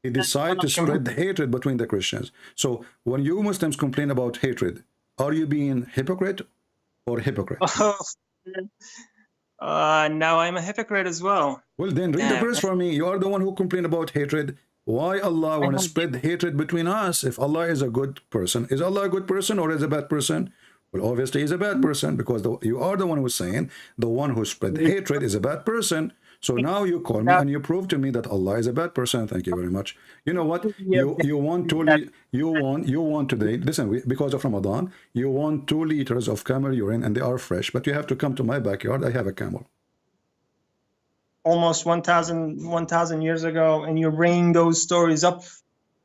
He decided to spread hatred between the Christians. So when you Muslims complain about hatred, are you being hypocrite or hypocrite? Now I'm a hypocrite as well. Well, then read the Damn. verse for me. You are the one who complained about hatred. Why Allah want to spread hatred between us? If Allah is a good person, is Allah a good person or is a bad person? Well, obviously he's a bad person, because you are the one who's saying the one who spread hatred is a bad person. So now you call me and you prove to me that Allah is a bad person. Thank you very much. You know what? You want today. Listen, because of Ramadan, you want 2 liters of camel urine and they are fresh, but you have to come to my backyard. I have a camel. Almost 1,000 years ago, and you're bringing those stories up.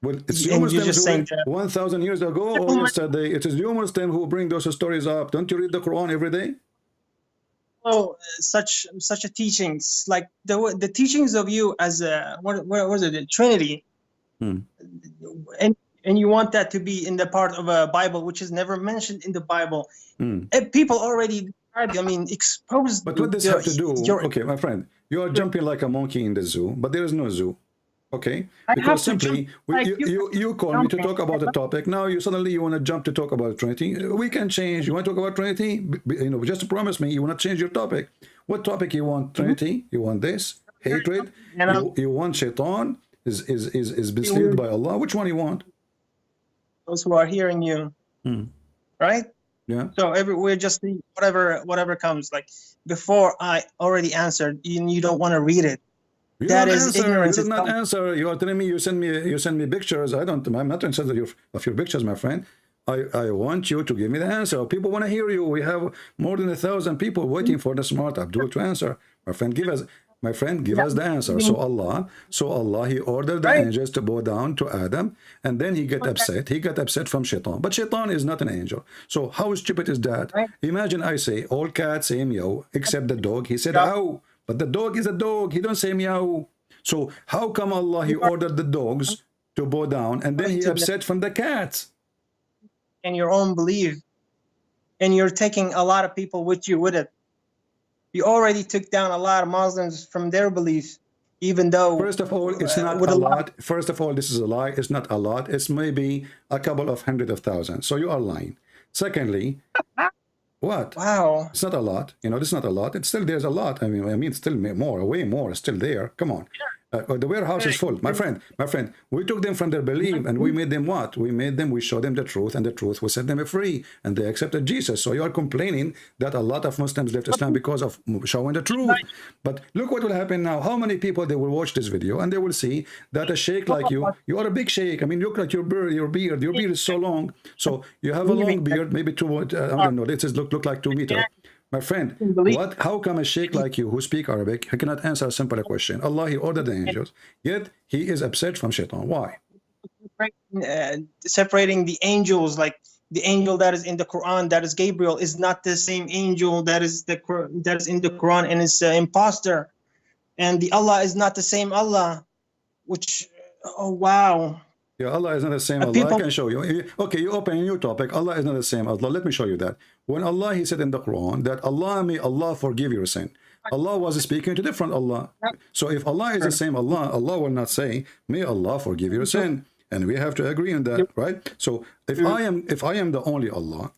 Well, it's you And Muslims you're just saying who, that. 1,000 years ago or yesterday. It is you Muslims who bring those stories up. Don't you read the Quran every day? Oh, such a teachings, like the teachings of you as a what was it, the Trinity, and you want that to be in the part of a Bible which is never mentioned in the Bible. And people already, I mean, exposed. But what does have to do? Okay, my friend, you are jumping like a monkey in the zoo, but there is no zoo. Okay, because simply you call me to talk about a topic. Now you suddenly want to jump to talk about Trinity. We can change. You want to talk about Trinity? You know, just promise me you want to change your topic. What topic you want? Trinity? You want this? Hatred? You want Shaitan? Is misled by Allah? Which one you want? Those who are hearing you, right? Yeah. So we're just whatever comes. Like before, I already answered. You don't want to read it. You That don't is answer. ignorance. You did not answer. You are telling me you send me pictures. I'm not interested of your pictures, my friend. I want you to give me the answer. People want to hear you. We have more than 1,000 people waiting for the smart Abdul to answer. My friend, give us the answer. So Allah, he ordered the angels to bow down to Adam, and then he got upset. He got upset from Shaitan. But Shaitan is not an angel. So how stupid is that? Imagine I say all cats say meow except the dog. He said ow. But the dog is a dog. He don't say meow. So how come Allah, he ordered the dogs to bow down and then he upset from the cats? In your own belief. And you're taking a lot of people with you with it. You already took down a lot of Muslims from their beliefs, even though... First of all, it's not a lot. First of all, this is a lie. It's not a lot. It's maybe a couple of hundred of thousands. So you are lying. Secondly... What? Wow. It's not a lot. You know, it's not a lot. It's still, there's a lot. I mean, still more, way more, still there. Come on. The warehouse is full. My friend, we took them from their belief and we made them what? We showed them the truth, and the truth will set them free, and they accepted Jesus. So you are complaining that a lot of Muslims left Islam because of showing the truth. But look what will happen now. How many people they will watch this video and they will see that a sheikh like you are a big sheikh. I mean, look like your beard is so long. So you have a long beard, maybe I don't know, this is look like 2 meters. My friend, how come a sheikh like you who speak Arabic, he cannot answer a simple question? Allah, he ordered the angels, yet he is upset from Shaitan. Why? Separating the angels, like the angel that is in the Quran, that is Gabriel, is not the same angel that is in the Quran, and is imposter. And the Allah is not the same Allah, which, oh wow. Yeah, Allah is not the same Allah. I can show you. Okay, you open a new topic. Allah is not the same Allah. Let me show you that. When Allah, he said in the Quran that Allah, may Allah forgive your sin. Allah was speaking to different Allah. So if Allah is the same Allah, Allah will not say, may Allah forgive your sin. And we have to agree on that, right? So if I am the only Allah,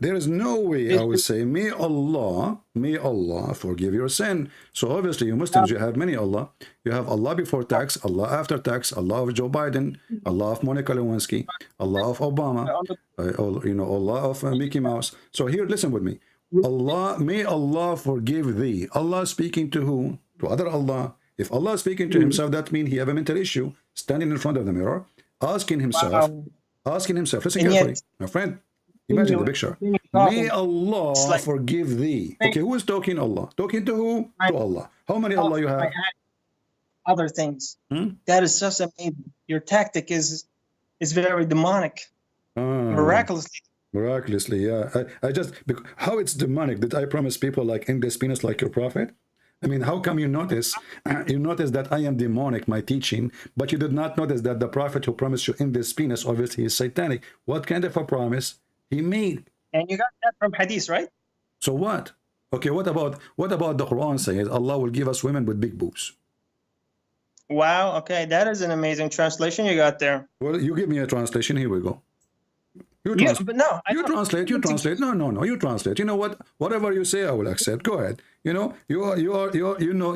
there is no way I would say, may Allah forgive your sin. So obviously you Muslims, you have many Allah. You have Allah before tax, Allah after tax, Allah of Joe Biden, Allah of Monica Lewinsky, Allah of Obama, Allah of Mickey Mouse. So here, listen with me. Allah, may Allah forgive thee. Allah speaking to who? To other Allah. If Allah is speaking to himself, that means he have a mental issue, standing in front of the mirror, asking himself, listen carefully, my friend. Imagine the picture. May Allah forgive thee. Okay, who is talking? Allah. Talking to who? To Allah. How many Allah you have? Other things. That is just amazing. Your tactic is very demonic. Miraculously. Miraculously, yeah. I just, how it's demonic that I promise people like in this penis like your prophet? I mean, how come you notice that I am demonic, my teaching, but you did not notice that the prophet who promised you in this penis, obviously is satanic. What kind of a promise he made? And you got that from hadith, right? So what? Okay, what about the Quran says Allah will give us women with big boobs? Wow, okay, that is an amazing translation you got there. Well, you give me a translation, here we go. You translate. No, you translate. No, you translate. You know what? Whatever you say, I will accept. Go ahead. You know,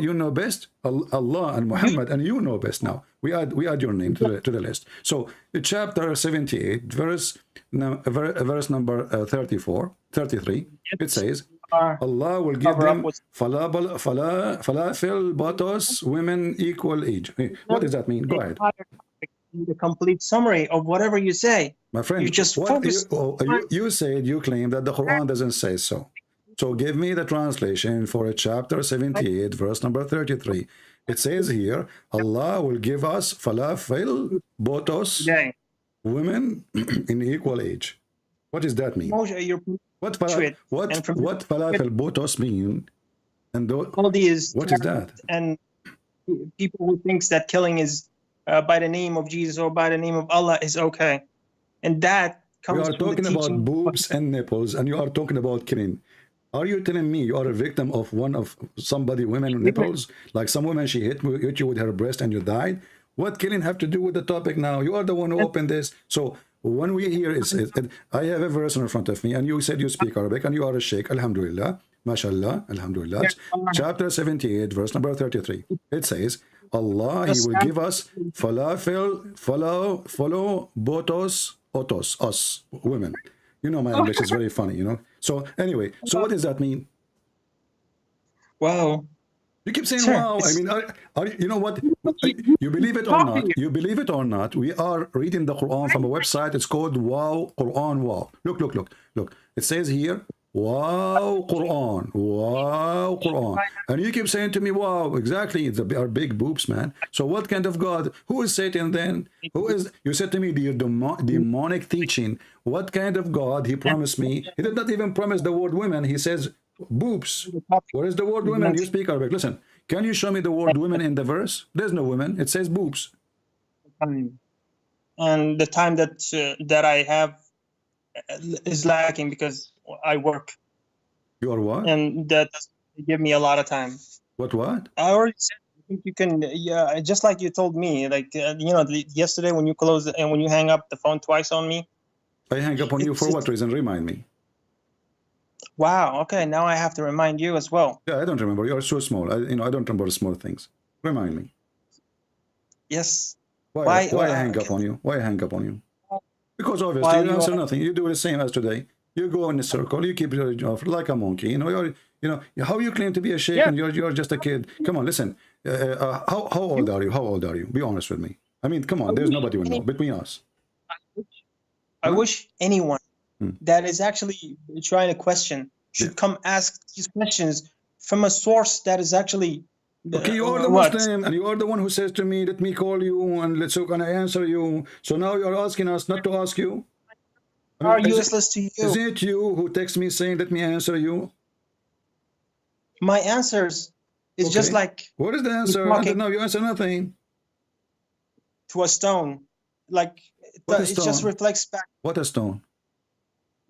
you know best. Allah and Muhammad, and you know best now. We add your name to the list. So chapter 78, verse number 33. It says, Allah will give them falafel, botos, women equal age. What does that mean? Go ahead. The complete summary of whatever you say. My friend, you just focus. You said, you claim that the Quran doesn't say so. So give me the translation for chapter 78, verse number 33. It says here, Allah will give us falafel, botos, women in equal age. What does that mean? What falafel, botos mean? And all these, what is that? And people who thinks that killing is by the name of Jesus or by the name of Allah is okay. And that comes We are from talking about boobs and nipples, and you are talking about killing. Are you telling me you are a victim of somebody women nipples? Like some woman, she hit you with her breast and you died? What killing have to do with the topic now? You are the one who opened this. So when we hear I have a verse in front of me, and you said you speak Arabic and you are a sheikh, alhamdulillah, mashallah, alhamdulillah. Chapter 78, verse number 33. It says, Allah, He will give us falafel, follow, botos, otos, us, women. You know, my English is very funny, you know. So anyway, so what does that mean? Wow. You keep saying wow. I mean, you know what? You believe it or not? You believe it or not? We are reading the Quran from a website. It's called Wow Quran. Wow. Look. It says here, Wow Quran. Wow Quran. And you keep saying to me, wow, exactly. They are big boobs, man. So what kind of God? Who is Satan then? Who is? You said to me, the demonic teaching. What kind of God? He promised me. He did not even promise the word women. He says boobs. Where is the word women? You speak Arabic. Listen, can you show me the word women in the verse? There's no women. It says boobs. And the time that I have is lacking because I work. You are what? And that doesn't give me a lot of time. What? I already said, I think you can, yeah, just like you told me, like, you know, yesterday when you closed and when you hang up the phone twice on me. I hang up on you for what reason? Remind me. Wow. Okay. Now I have to remind you as well. Yeah, I don't remember. You are so small. I don't remember small things. Remind me. Yes. Why I hang up on you? Why I hang up on you? Because obviously you answer nothing. You do the same as today. You go in a circle. You keep your job like a monkey. You know, how you claim to be a sheikh and you're just a kid. Come on, listen. How old are you? How old are you? Be honest with me. I mean, come on. There's nobody will know between us. I wish anyone that is actually trying to question should come ask these questions from a source that is actually. Okay, you are the Muslim, and you are the one who says to me, let me call you, and so can I answer you? So now you are asking us not to ask you? Are useless to you. Is it you who texts me saying, let me answer you? My answers is just like... What is the answer? No, you answer nothing. To a stone. Like, it just reflects back. What a stone?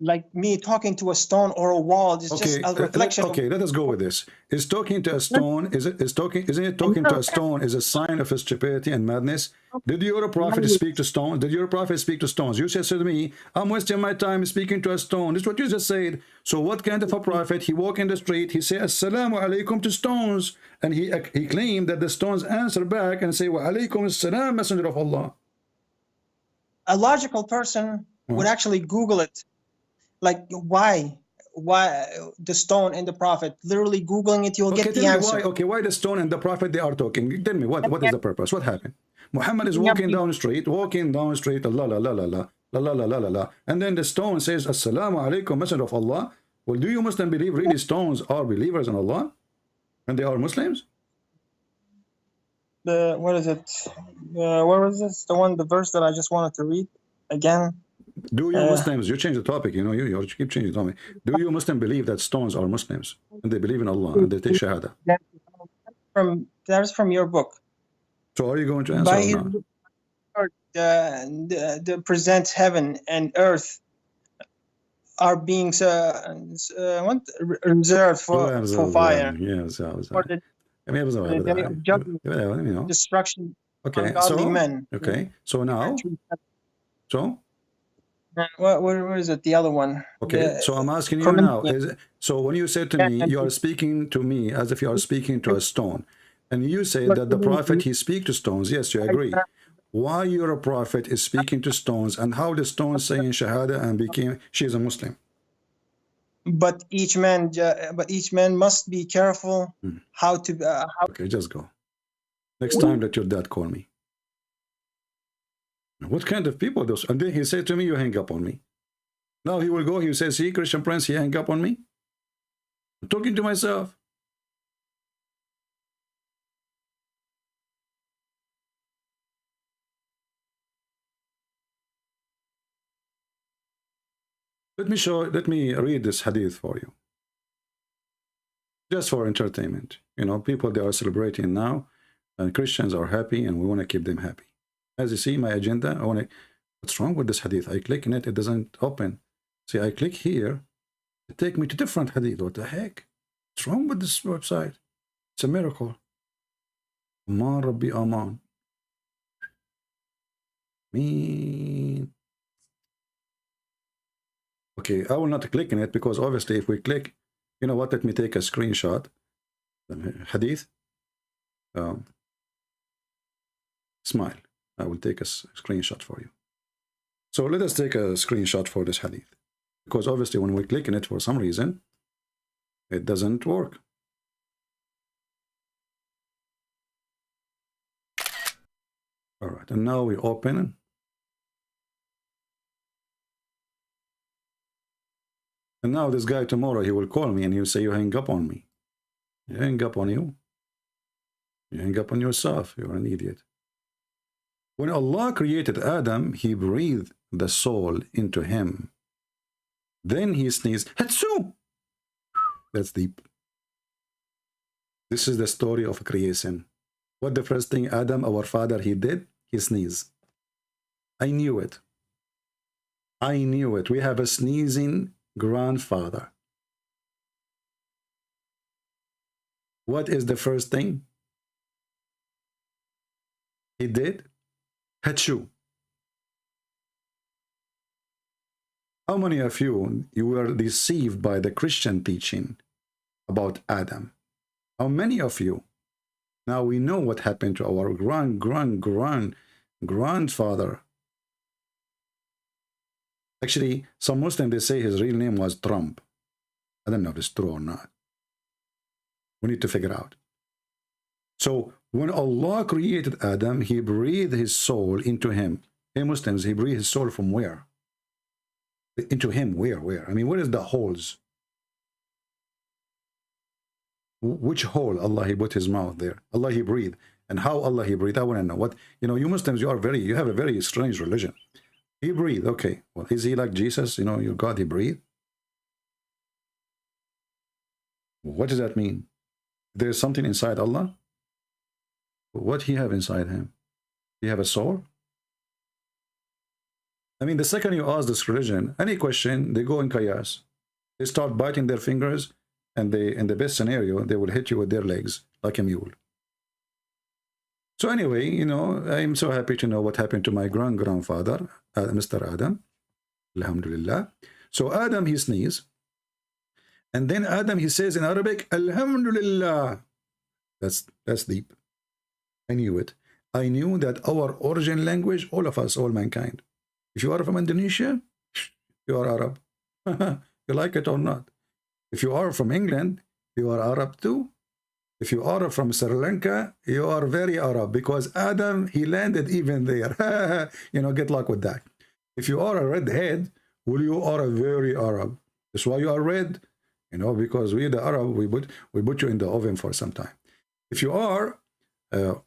Like me talking to a stone or a wall is just a reflection. Okay, let us go with this. Is talking to a stone, isn't it talking to a stone is a sign of stupidity and madness? Did your prophet speak to stones? Did your prophet speak to stones? You said to me, I'm wasting my time speaking to a stone. This is what you just said. So what kind of a prophet? He walk in the street, he say, Assalamu alaikum to stones. And he claimed that the stones answer back and say, Wa alaikum assalam, messenger of Allah. A logical person would actually Google it. Like, why the stone and the prophet? Literally Googling it, you'll get the answer. Why the stone and the prophet, they are talking? Tell me, what is the purpose? What happened? Muhammad is walking down the street, Allah, la, la, la, la, la, la, la, la, la, la. And then the stone says, Assalamu alaikum, messenger of Allah. Well, do you Muslim believe really stones are believers in Allah? And they are Muslims? What is it? Where was this? The verse that I just wanted to read again. Do you Muslims, you change the topic, you know, you keep changing the topic. Do you Muslim believe that stones are Muslims and they believe in Allah and they take Shahada? That is from your book. So are you going to answer or not? The present heaven and earth are being reserved for fire. Yes, for the destruction of godly men. Okay, so now, so? Where is it? The other one. Okay, so I'm asking you now. So when you say to me, you are speaking to me as if you are speaking to a stone, and you say that the prophet he speak to stones. Yes, you agree. Why your prophet is speaking to stones, and how the stones saying Shahada and she's a Muslim? But each man must be careful how to. Okay, just go. Next time that your dad call me. What kind of people those? And then he said to me, you hang up on me. Now he will go, he will say, see, Christian Prince, he hang up on me. I'm talking to myself. Let me read this hadith for you. Just for entertainment. You know, people, they are celebrating now, and Christians are happy, and we want to keep them happy. As you see, my agenda, what's wrong with this hadith? I click in it, it doesn't open. See, I click here, it takes me to different hadith. What the heck? What's wrong with this website? It's a miracle. Aman Rabbi Aman. Okay, I will not click in it because obviously if we click, you know what, let me take a screenshot. Hadith. Smile. I will take a screenshot for you. So let us take a screenshot for this hadith. Because obviously when we click in it for some reason, it doesn't work. All right, and now we open. And now this guy tomorrow, he will call me and he will say, you hang up on me. You hang up on you. You hang up on yourself. You're an idiot. When Allah created Adam, he breathed the soul into him. Then he sneezed. Hatsu! That's deep. This is the story of creation. What the first thing Adam, our father, he did? He sneezed. I knew it. I knew it. We have a sneezing grandfather. What is the first thing he did? Hachu. How many of you were deceived by the Christian teaching about Adam? How many of you? Now we know what happened to our grandfather. Actually, some Muslims, they say his real name was Trump. I don't know if it's true or not. We need to figure out. So when Allah created Adam, he breathed his soul into him. Hey Muslims, he breathed his soul from where? Into him, where? I mean, where is the holes? Which hole Allah he put his mouth there? Allah he breathed. And how Allah he breathed? I want to know. What, you know, you Muslims, you have a very strange religion. He breathed, okay. Well, is he like Jesus? You know, your God, he breathed? What does that mean? There's something inside Allah? What he have inside him? He have a soul? I mean, the second you ask this religion, any question, they go in chaos. They start biting their fingers, and they, in the best scenario, they will hit you with their legs like a mule. So anyway, you know, I'm so happy to know what happened to my grandfather, Mr. Adam. Alhamdulillah. So Adam, he sneezed. And then Adam, he says in Arabic, Alhamdulillah. That's deep. I knew it. I knew that our origin language, all of us, all mankind. If you are from Indonesia, you are Arab. You like it or not. If you are from England, you are Arab too. If you are from Sri Lanka, you are very Arab, because Adam, he landed even there. You know, get luck with that. If you are a redhead, well, you are a very Arab. That's why you are red, you know, because we, the Arab, we put you in the oven for some time. If you are an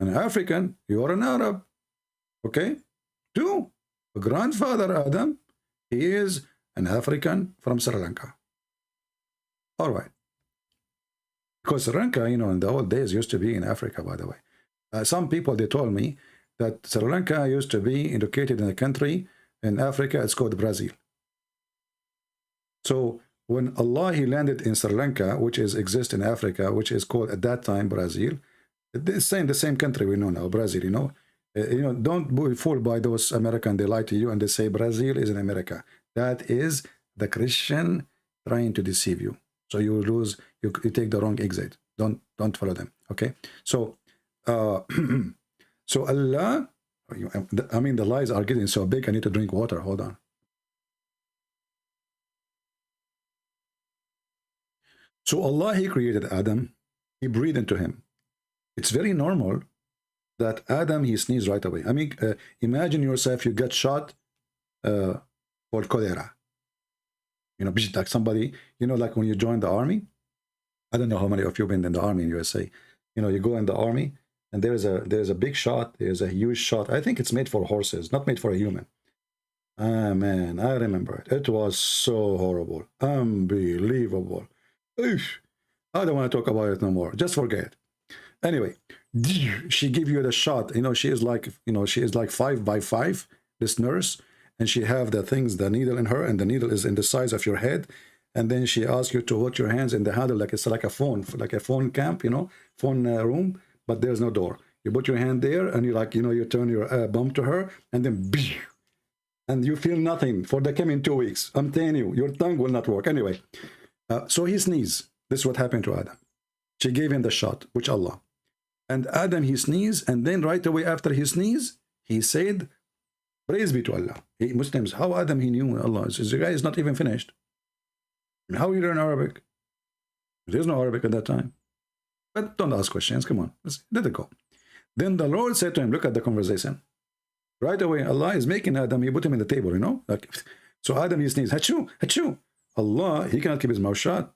African, you are an Arab. Okay? Two. Grandfather Adam, he is an African from Sri Lanka. All right. Because Sri Lanka, you know, in the old days used to be in Africa, by the way. Some people, they told me that Sri Lanka used to be located in a country in Africa, it's called Brazil. So when Allah, he landed in Sri Lanka, which exists in Africa, which is called at that time Brazil, the same country we know now, Brazil, you know. You know, don't be fooled by those Americans. They lie to you and they say Brazil is in America. That is the Christian trying to deceive you. So you lose, you take the wrong exit. Don't follow them. Okay. So so Allah, I mean the lies are getting so big. I need to drink water. Hold on. So Allah, He created Adam. He breathed into him. It's very normal that Adam, he sneezed right away. I mean, imagine yourself, you get shot for cholera. You know, like somebody, you know, like when you join the army. I don't know how many of you have been in the army in USA. You know, you go in the army and there's a big shot. There's a huge shot. I think it's made for horses, not made for a human. Ah, man, I remember it. It was so horrible. Unbelievable. Oof. I don't want to talk about it no more. Just forget it. Anyway, she give you the shot. You know, she is like 5'5", this nurse, and she have the things, the needle in her, and the needle is in the size of your head. And then she asks you to put your hands in the handle like it's like a phone camp, you know, phone room, but there's no door. You put your hand there, and you like, you know, you turn your bum to her, and then, and you feel nothing for the coming 2 weeks. I'm telling you, your tongue will not work. Anyway, so he sneezed. This is what happened to Adam. She gave him the shot, which Allah. And Adam, he sneezed, and then right away after he sneezed, he said, praise be to Allah. Muslims, how Adam, he knew Allah? The guy is not even finished. How you learn Arabic? There's no Arabic at that time. But don't ask questions. Come on, let it go. Then the Lord said to him, look at the conversation. Right away, Allah is making Adam, he put him in the table, you know? Like, so Adam, he sneezed, Hachu, Hachu. Allah, he cannot keep his mouth shut.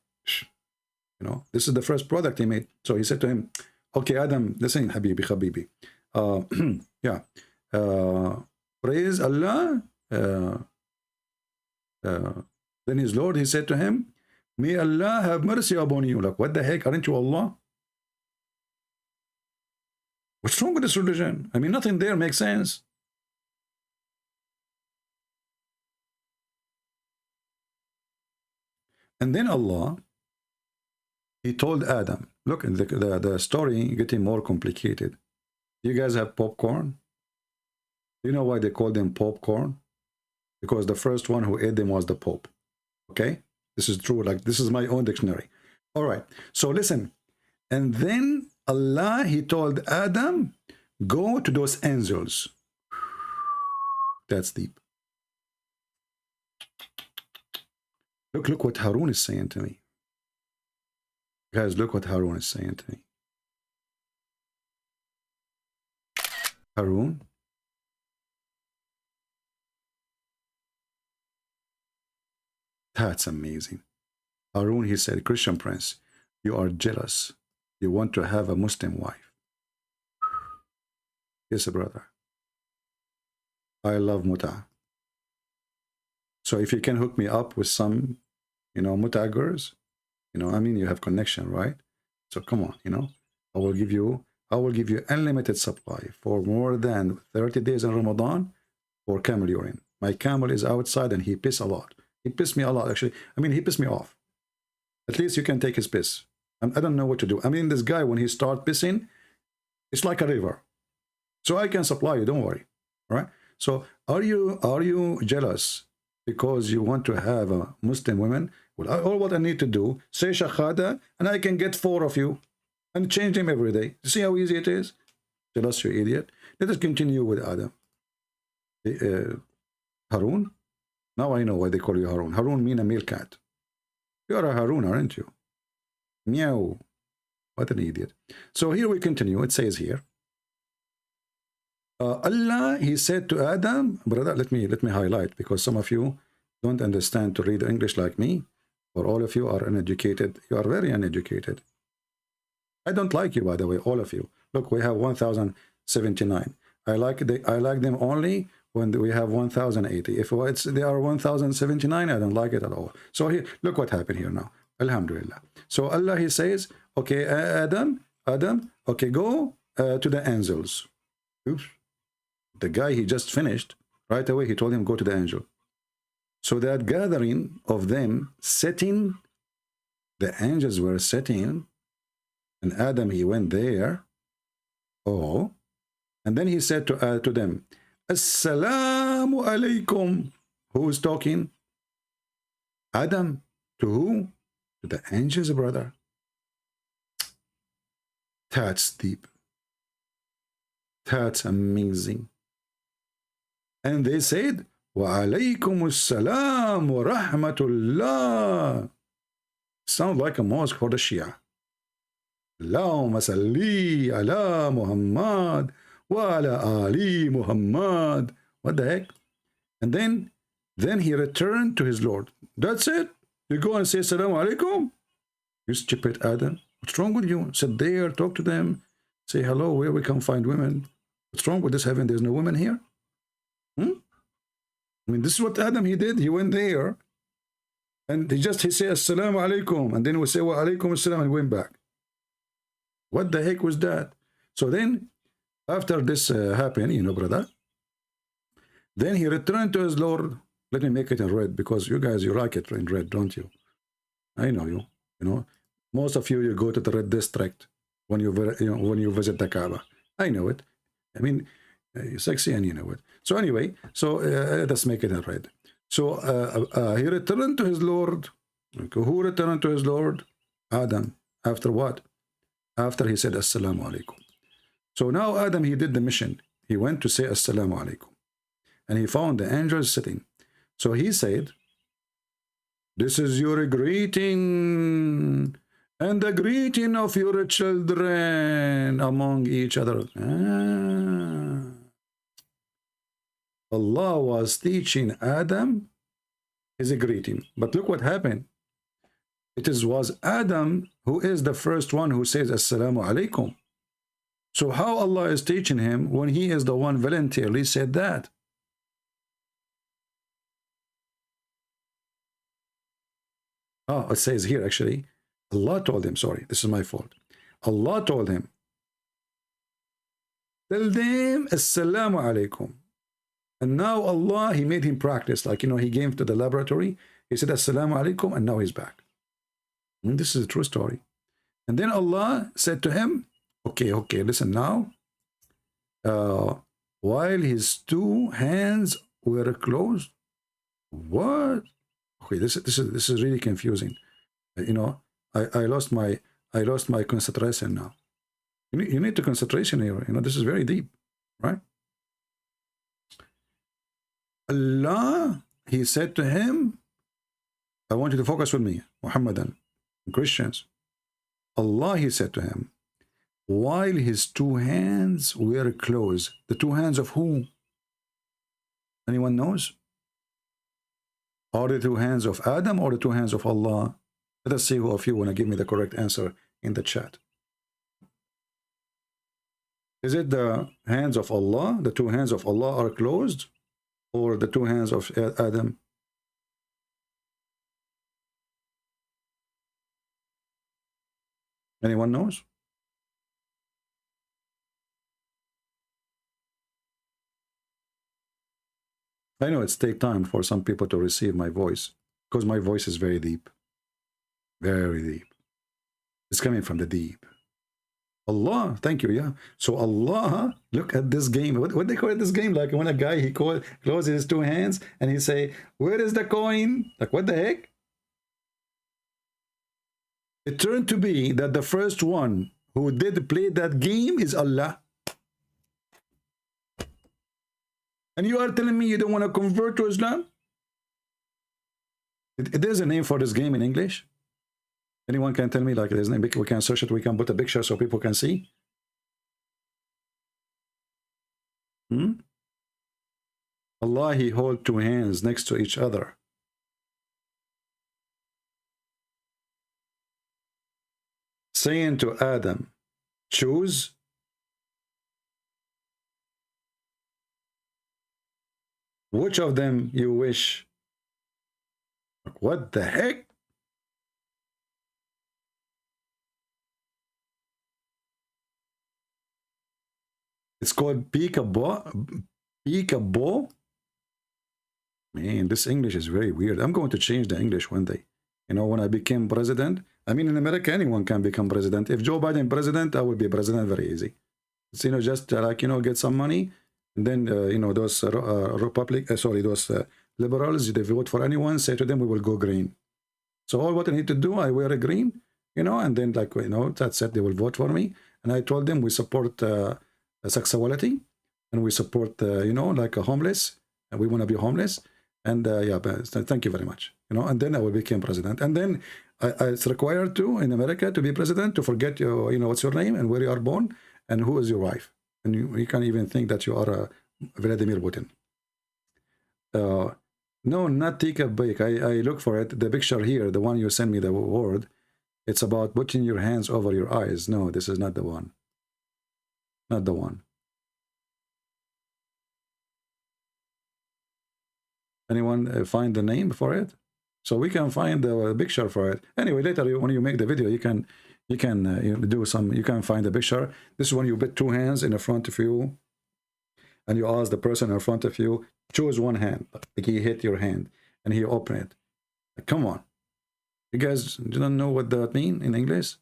You know, this is the first product he made. So he said to him, okay, Adam, listen, Habibi, Habibi. Yeah. Praise Allah. Then his Lord, he said to him, may Allah have mercy upon you. Like, what the heck? Aren't you Allah? What's wrong with this religion? I mean, nothing there makes sense. And then Allah, he told Adam, look, the story getting more complicated. You guys have popcorn? You know why they call them popcorn? Because the first one who ate them was the Pope. Okay? This is true. Like, this is my own dictionary. All right. So listen. And then Allah, he told Adam, go to those angels. That's deep. Look what Harun is saying to me. Guys, look what Harun is saying to me. Harun. That's amazing. Harun, he said, Christian Prince, you are jealous. You want to have a Muslim wife. Yes, brother. I love muta. So if you can hook me up with some, you know, muta girls, you know, I mean, you have connection, right? So come on, you know, I will give you unlimited supply for more than 30 days in Ramadan for camel urine. My camel is outside and he piss a lot. He pissed me a lot, actually. I mean, he pissed me off. At least you can take his piss. I don't know what to do. I mean, this guy, when he starts pissing, it's like a river. So I can supply you, don't worry. All right? So are you jealous because you want to have a Muslim women? Well, all what I need to do, say shahada, and I can get 4 of you and change them every day. You see how easy it is? Jealous, you idiot. Let us continue with Adam. Harun? Now I know why they call you Harun. Harun mean a male cat. You are a Harun, aren't you? Meow. What an idiot. So here we continue. It says here, Allah, he said to Adam, brother, let me highlight, because some of you don't understand to read English like me, or all of you are uneducated. You are very uneducated. I don't like you, by the way, all of you. Look, we have 1,079. I like them only when we have 1,080. If they are 1,079, I don't like it at all. So here, look what happened here now. Alhamdulillah. So Allah, he says, okay, Adam, okay, go to the angels. Oops. The guy, he just finished. Right away, he told him, go to the angel. So that gathering of them sitting, the angels were sitting, and Adam, he went there. Oh, And then he said to them, Assalamu alaikum. Who is talking? Adam. To who? To the angels, brother. That's deep. That's amazing. And they said, Wa alaykum assalam wa rahmatullah. Sounds like a mosque for the Shia. Allahumma salli ala Muhammad wa ala ali Muhammad. What the heck? And then he returned to his Lord. That's it. You go and say Assalamu alaikum. You stupid Adam. What's wrong with you? Sit there, talk to them, say hello, where we can find women. What's wrong with this heaven? There's no women here. I mean, this is what Adam, he did. He went there and he said Assalamu alaikum, and then we say wa alaikum assalam and went back. What the heck was that? So then after this happened, you know, brother, then he returned to his Lord. Let me make it in red, because you guys, you like it in red, don't you? I know you. You know, most of you go to the red district when you visit the Kaaba. I know it. I mean, you're sexy and you know it. So anyway, so let's make it in red. So he returned to his Lord. Okay, who returned to his Lord? Adam. After what? After he said Assalamu alaikum. So now Adam, he did the mission. He went to say Assalamu alaikum. And he found the angels sitting. So he said, this is your greeting and the greeting of your children among each other. Allah was teaching Adam his greeting. But look what happened. Was Adam who is the first one who says Assalamu alaikum. So how Allah is teaching him when he is the one voluntarily said that? Oh, it says here actually, Allah told him, sorry, this is my fault. Allah told him, tell them Assalamu alaikum. And now Allah, he made him practice, like, you know, he came to the laboratory, he said Assalamu alaikum, and now he's back. And this is a true story. And then Allah said to him, okay, listen now. While his two hands were closed, what? Okay, this is really confusing. You know, I lost my concentration now. You need to concentration here. You know, this is very deep, right? Allah, he said to him, I want you to focus with me, Muhammadan, Christians. Allah, he said to him, while his two hands were closed. The two hands of who? Anyone knows? Are the two hands of Adam or the two hands of Allah? Let us see who of you want to give me the correct answer in the chat. Is it the hands of Allah? The two hands of Allah are closed? Or the two hands of Adam? Anyone knows? I know it's take time for some people to receive my voice, because my voice is very deep. Very deep. It's coming from the deep. Allah, thank you, yeah. So Allah, look at this game. What they call this game? Like when a guy, he closes his two hands and he say, where is the coin? Like, what the heck? It turned to be that the first one who did play that game is Allah. And you are telling me you don't want to convert to Islam? There's a name for this game in English. Anyone can tell me, like, there's a name? We can search it, we can put a picture so people can see. Allah, he hold two hands next to each other. Saying to Adam, choose. Which of them you wish? What the heck? It's called peekaboo. Peekaboo. Man, this English is very weird. I'm going to change the English one day. You know, when I became president, I mean, in America, anyone can become president. If Joe Biden president, I will be president very easy. It's, you know, just like, you know, get some money, and then you know, those those liberals, they vote for anyone, say to them, we will go green. So all what I need to do, I wear a green, you know, and then, like, you know, that's it, they will vote for me. And I told them we support sexuality, and we support you know, like a homeless, and we want to be homeless. And yeah, but thank you very much, you know. And then I will become president. And then it's required to, in America, to be president, to forget your, you know, what's your name and where you are born and who is your wife. And you can't even think that you are Vladimir Putin. No, not take a break. I look for it. The picture here, the one you sent me, the word, it's about putting your hands over your eyes. No, this is not the one. Not the one. Anyone find the name for it? So we can find the picture for it. Anyway, later when you make the video, you can do some. You can find the picture. This is when you put two hands in the front of you, and you ask the person in front of you, choose one hand. Like he hit your hand, and he open it. Like, come on, you guys don't know what that mean in English?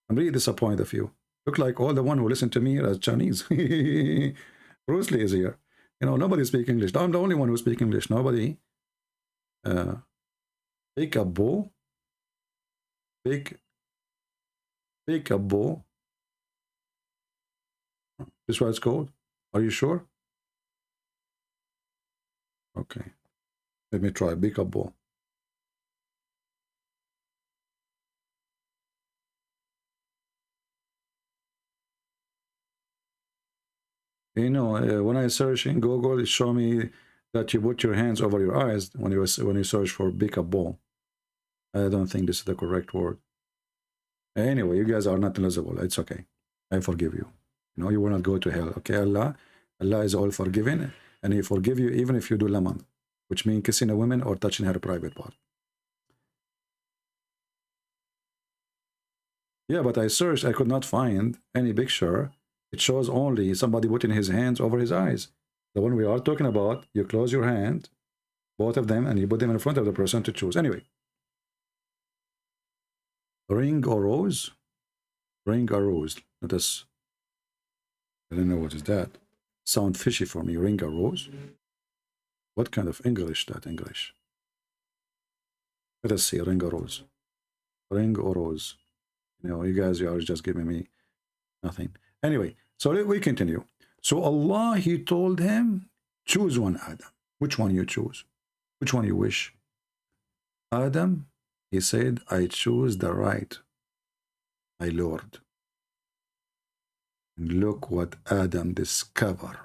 I'm really disappointed of you. Look like all the one who listen to me are Chinese. Bruce Lee is here. You know, nobody speak English. I'm the only one who speak English. Nobody. Pick a bow. Pick a bow. This is what it's called. Are you sure? Okay. Let me try. Pick a bow. You know, when I search in Google, it show me that you put your hands over your eyes when you search for pick a ball. I don't think this is the correct word. Anyway, you guys are not eligible. It's okay. I forgive you. You know, you will not go to hell. Okay, Allah is all forgiving, and He forgive you even if you do lamam, which means kissing a woman or touching her private part. Yeah, but I searched. I could not find any picture. It shows only somebody putting his hands over his eyes. The one we are talking about, you close your hand, both of them, and you put them in front of the person to choose. Anyway. Ring or rose? Ring or rose? Let us. I don't know what is that. Sound fishy for me. Ring or rose? What kind of English that English? Let us see. Ring or rose? Ring or rose? You know, you guys are just giving me nothing. Anyway, so we continue. So Allah, He told him, choose one, Adam. Which one you choose? Which one you wish? Adam, he said, I choose the right, my Lord. And look what Adam discovered.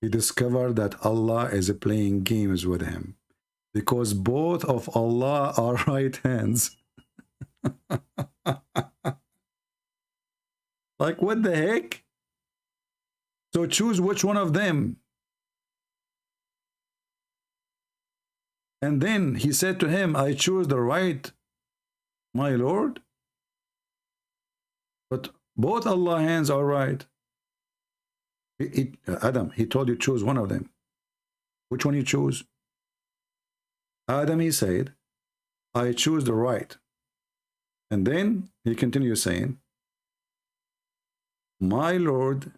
He discovered that Allah is playing games with him, because both of Allah are right hands. Like, what the heck? So choose which one of them. And then he said to him, I choose the right, my Lord. But both Allah hands are right. Adam, he told you choose one of them. Which one you choose? Adam, he said, I choose the right. And then he continues saying, my Lord,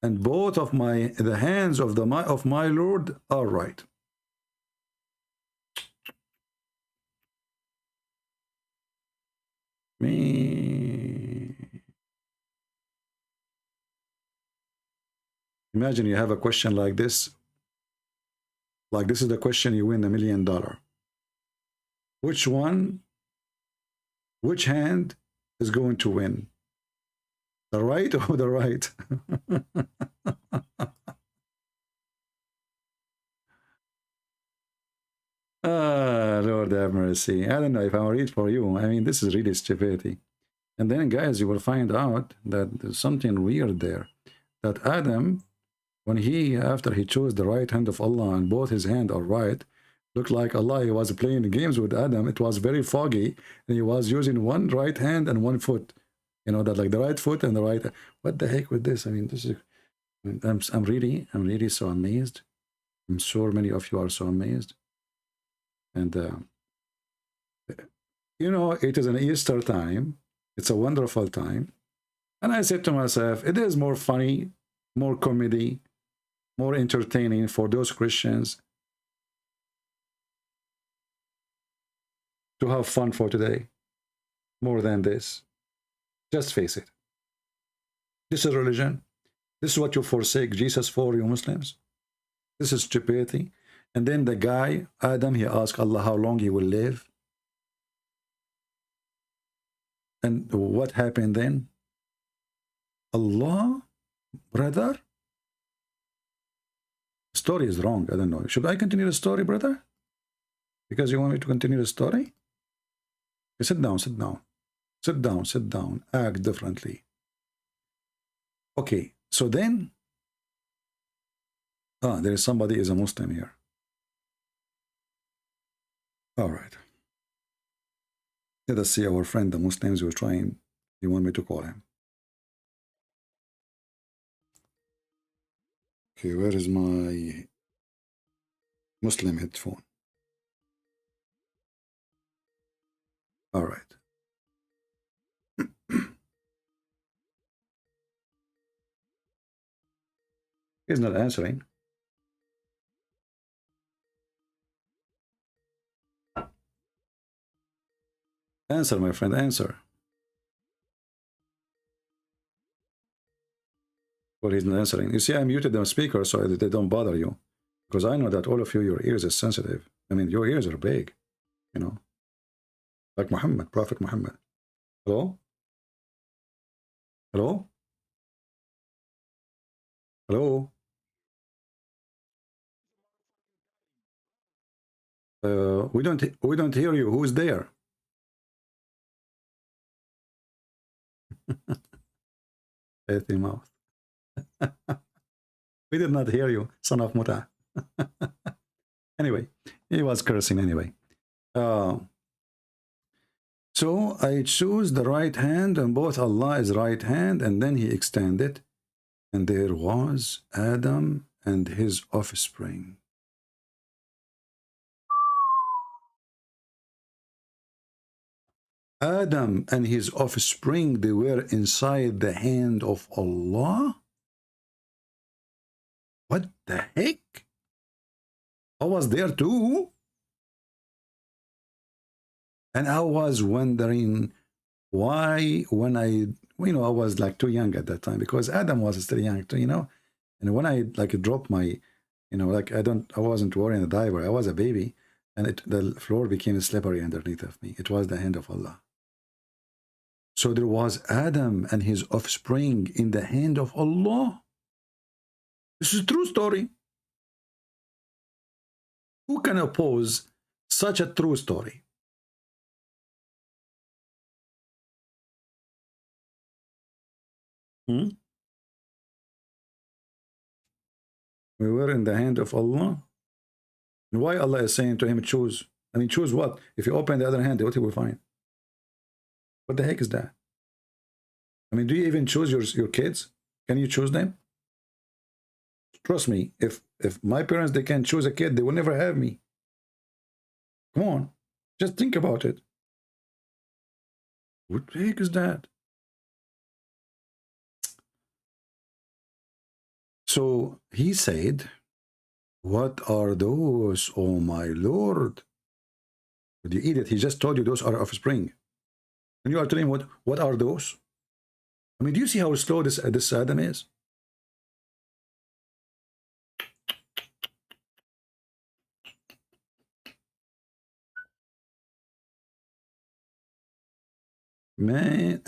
and both of the hands of my Lord are right. Me. Imagine you have a question like this. Like, this is the question, you win $1 million. Which hand is going to win? The right or the right? Lord have mercy. I don't know if I'll read for you. I mean, this is really stupidity. And then, guys, you will find out that there's something weird there. That Adam, after he chose the right hand of Allah and both his hands are right, looked like Allah, he was playing games with Adam. It was very foggy, and he was using one right hand and one foot. You know, that like the right foot and the right. What the heck with this? I mean, this is. I'm really so amazed. I'm sure many of you are so amazed. And you know, it is an Easter time, It's a wonderful time. And I said to myself, it is more funny, more comedy, more entertaining for those Christians to have fun for today, more than this. Just face it. This is religion. This is what you forsake Jesus for, you Muslims. This is stupidity. And then the guy, Adam, he asked Allah how long he will live. And what happened then? Allah, brother? Story is wrong. I don't know. Should I continue the story, brother? Because you want me to continue the story? Sit down, sit down. Sit down, sit down. Act differently. Okay, so then, there is somebody is a Muslim here. All right. Let us see our friend, the Muslims, will trying. You want me to call him? Okay, where is my Muslim headphone? All right. He's not answering. Answer, my friend, answer. Well, he's not answering. You see, I muted the speaker so that they don't bother you. Because I know that all of you, your ears are sensitive. I mean, your ears are big, you know. Like Muhammad, Prophet Muhammad. Hello? Hello? Hello? We don't hear you. Who's there? Filthy mouth. We did not hear you, son of Muta. Anyway, he was cursing anyway. So I choose the right hand, and both Allah is right hand, and then he extended, and there was Adam and his offspring. Adam and his offspring, they were inside the hand of Allah? What the heck? I was there too. And I was wondering why, when I was like too young at that time, because Adam was still young too, and when I like dropped my, I wasn't wearing a diaper, I was a baby, and the floor became slippery underneath of me. It was the hand of Allah. So there was Adam and his offspring in the hand of Allah. This is a true story. Who can oppose such a true story? We were in the hand of Allah. And why Allah is saying to him, choose? I mean, choose what? If you open the other hand, what you will find? What the heck is that? I mean, do you even choose your kids? Can you choose them? Trust me, if my parents, they can choose a kid, they will never have me. Come on, just think about it. What the heck is that? So he said, what are those, oh my Lord? Would you eat it? He just told you those are offspring. And you are telling him what are those? I mean, do you see how slow this Adam is? Man,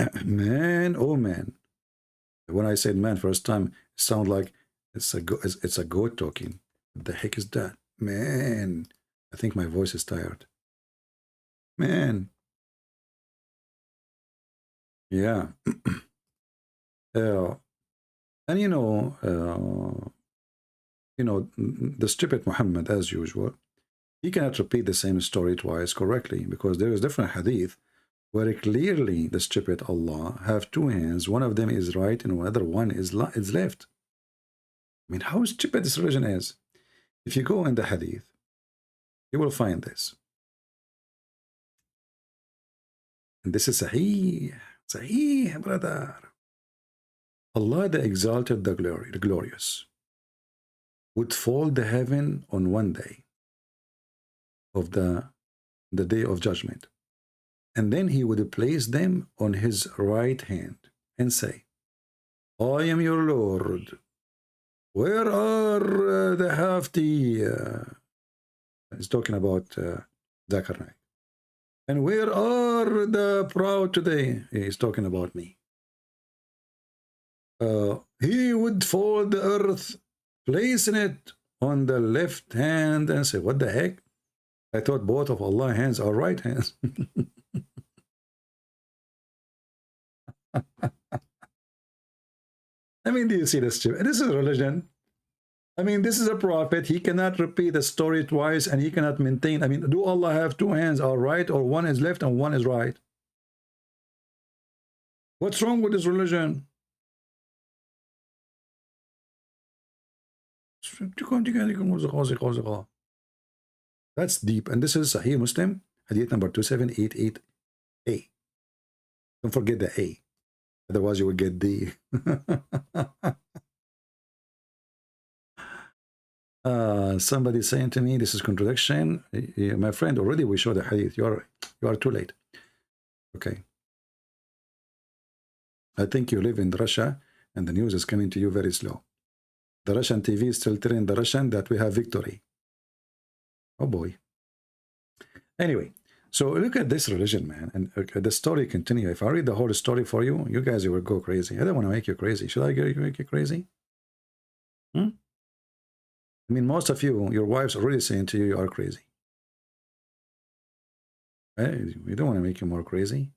oh man. When I said man first time, it sounded like it's a goat talking. What the heck is that? Man, I think my voice is tired. Man. Yeah. And the stupid Muhammad, as usual, he cannot repeat the same story twice correctly, because there is different hadith where clearly the stupid Allah have two hands. One of them is right and another one is left. I mean, how stupid this religion is. If you go in the hadith, you will find this. And this is Sahih. Sahih, brother. Allah the Exalted, the Glorious, would fold the heaven on one day of the day of judgment. And then he would place them on his right hand and say, I am your Lord. Where are the hafty? He's talking about Zakir Naik. And where are the proud today? He's talking about me. He would fold the earth, placing it on the left hand and say, what the heck? I thought both of Allah's hands are right hands. I mean, do you see this? This is religion. I mean, this is a prophet. He cannot repeat the story twice and he cannot maintain. I mean, do Allah have two hands are right or one is left and one is right? What's wrong with this religion? That's deep. And this is Sahih Muslim, Hadith number 2788A. Don't forget the A. Otherwise, you will get D. Somebody saying to me, this is contradiction. My friend, already we showed the Hadith. You are too late. Okay. I think you live in Russia and the news is coming to you very slow. The Russian TV is still telling the Russian that we have victory. Oh boy. Anyway, so look at this religion, man. And the story continues. If I read the whole story for you, you guys will go crazy. I don't want to make you crazy. Should I make you crazy? I mean, most of you, your wives already saying to you, you are crazy. Hey, we don't want to make you more crazy.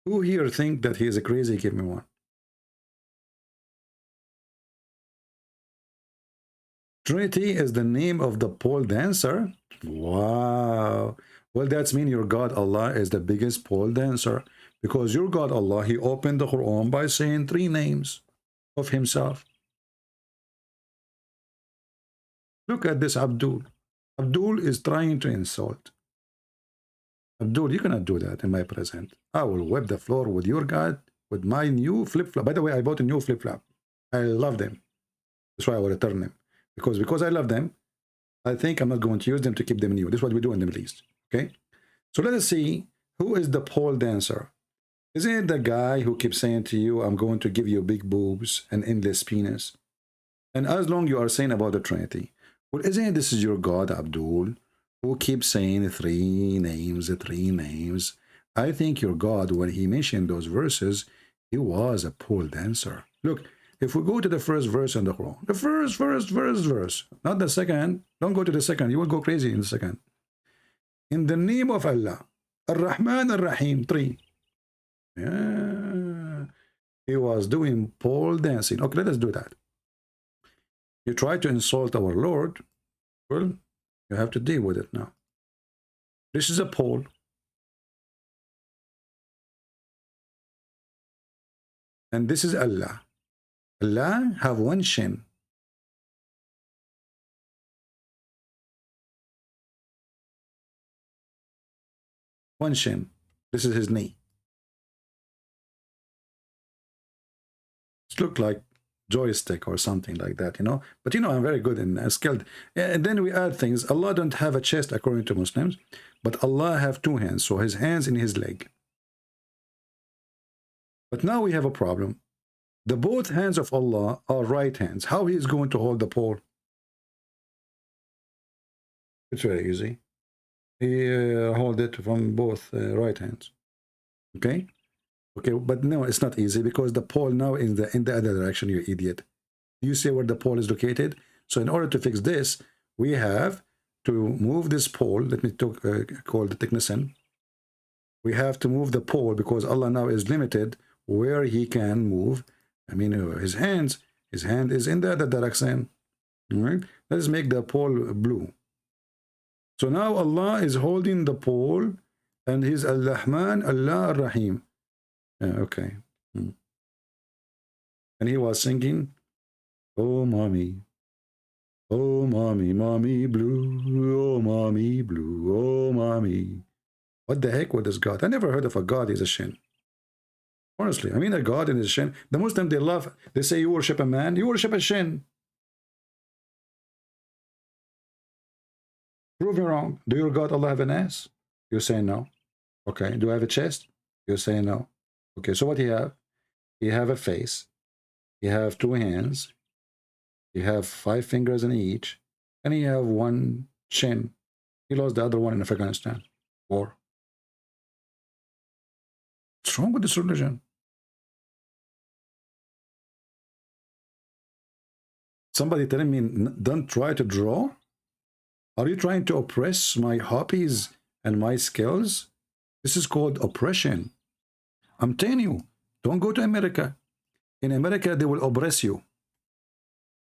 Who here think that he is a crazy? Give me one. Trinity is the name of the pole dancer. Wow. Well, that's mean your God Allah is the biggest pole dancer, because your God Allah, he opened the Quran by saying 3 names of himself. Look at this Abdul. Abdul is trying to insult. Abdul, you cannot do that in my presence. I will wipe the floor with your God, with my new flip-flop. By the way, I bought a new flip-flop. I love them. That's why I will return them. Because I love them, I think I'm not going to use them to keep them new. This is what we do in the Middle East. Okay? So let us see who is the pole dancer. Isn't it the guy who keeps saying to you, I'm going to give you big boobs and endless penis? And as long you are saying about the Trinity, well, isn't it this is your God, Abdul, who keeps saying 3 names, 3 names? I think your God, when he mentioned those verses, he was a pole dancer. Look, if we go to the first verse in the Quran, the first verse, not the second, don't go to the second, you will go crazy in the second. In the name of Allah, Ar-Rahman Ar-Rahim, 3. Yeah. He was doing pole dancing. Okay, let us do that. You try to insult our Lord, well, you have to deal with it now. This is a pole. And this is Allah. Allah have 1 shin. One shin. This is his knee. It looks like joystick or something like that, you know. But you know, I'm very good and skilled. And then we add things. Allah don't have a chest according to Muslims, but Allah have 2 hands. So his hands in his leg. But now we have a problem. The both hands of Allah are right hands. How he is going to hold the pole? It's very easy. He hold it from both right hands. Okay? Okay, but no, it's not easy because the pole now is in the other direction, you idiot. You see where the pole is located? So in order to fix this, we have to move this pole. Let me call the technician. We have to move the pole because Allah now is limited where he can move. I mean, his hand is in the other direction. All right? Let's make the pole blue. So now Allah is holding the pole and he's Al-Rahman, Allah Ar-Rahim. Okay. And he was singing, oh mommy, mommy blue, oh mommy blue, oh mommy, What the heck with this God? I never heard of a God is a shin. Honestly, I mean a God is a shin. The Muslim, they love, they say you worship a man, you worship a shin. Prove me wrong. Do your God Allah have an ass? You say no. Okay. Do I have a chest? You say no. Okay, so what do you have? You have a face. You have 2 hands. You have 5 fingers in each. And you have 1 chin. He lost the other one in Afghanistan. War. What's wrong with this religion? Somebody telling me, don't try to draw? Are you trying to oppress my hobbies and my skills? This is called oppression. I'm telling you, don't go to America. In America, they will oppress you.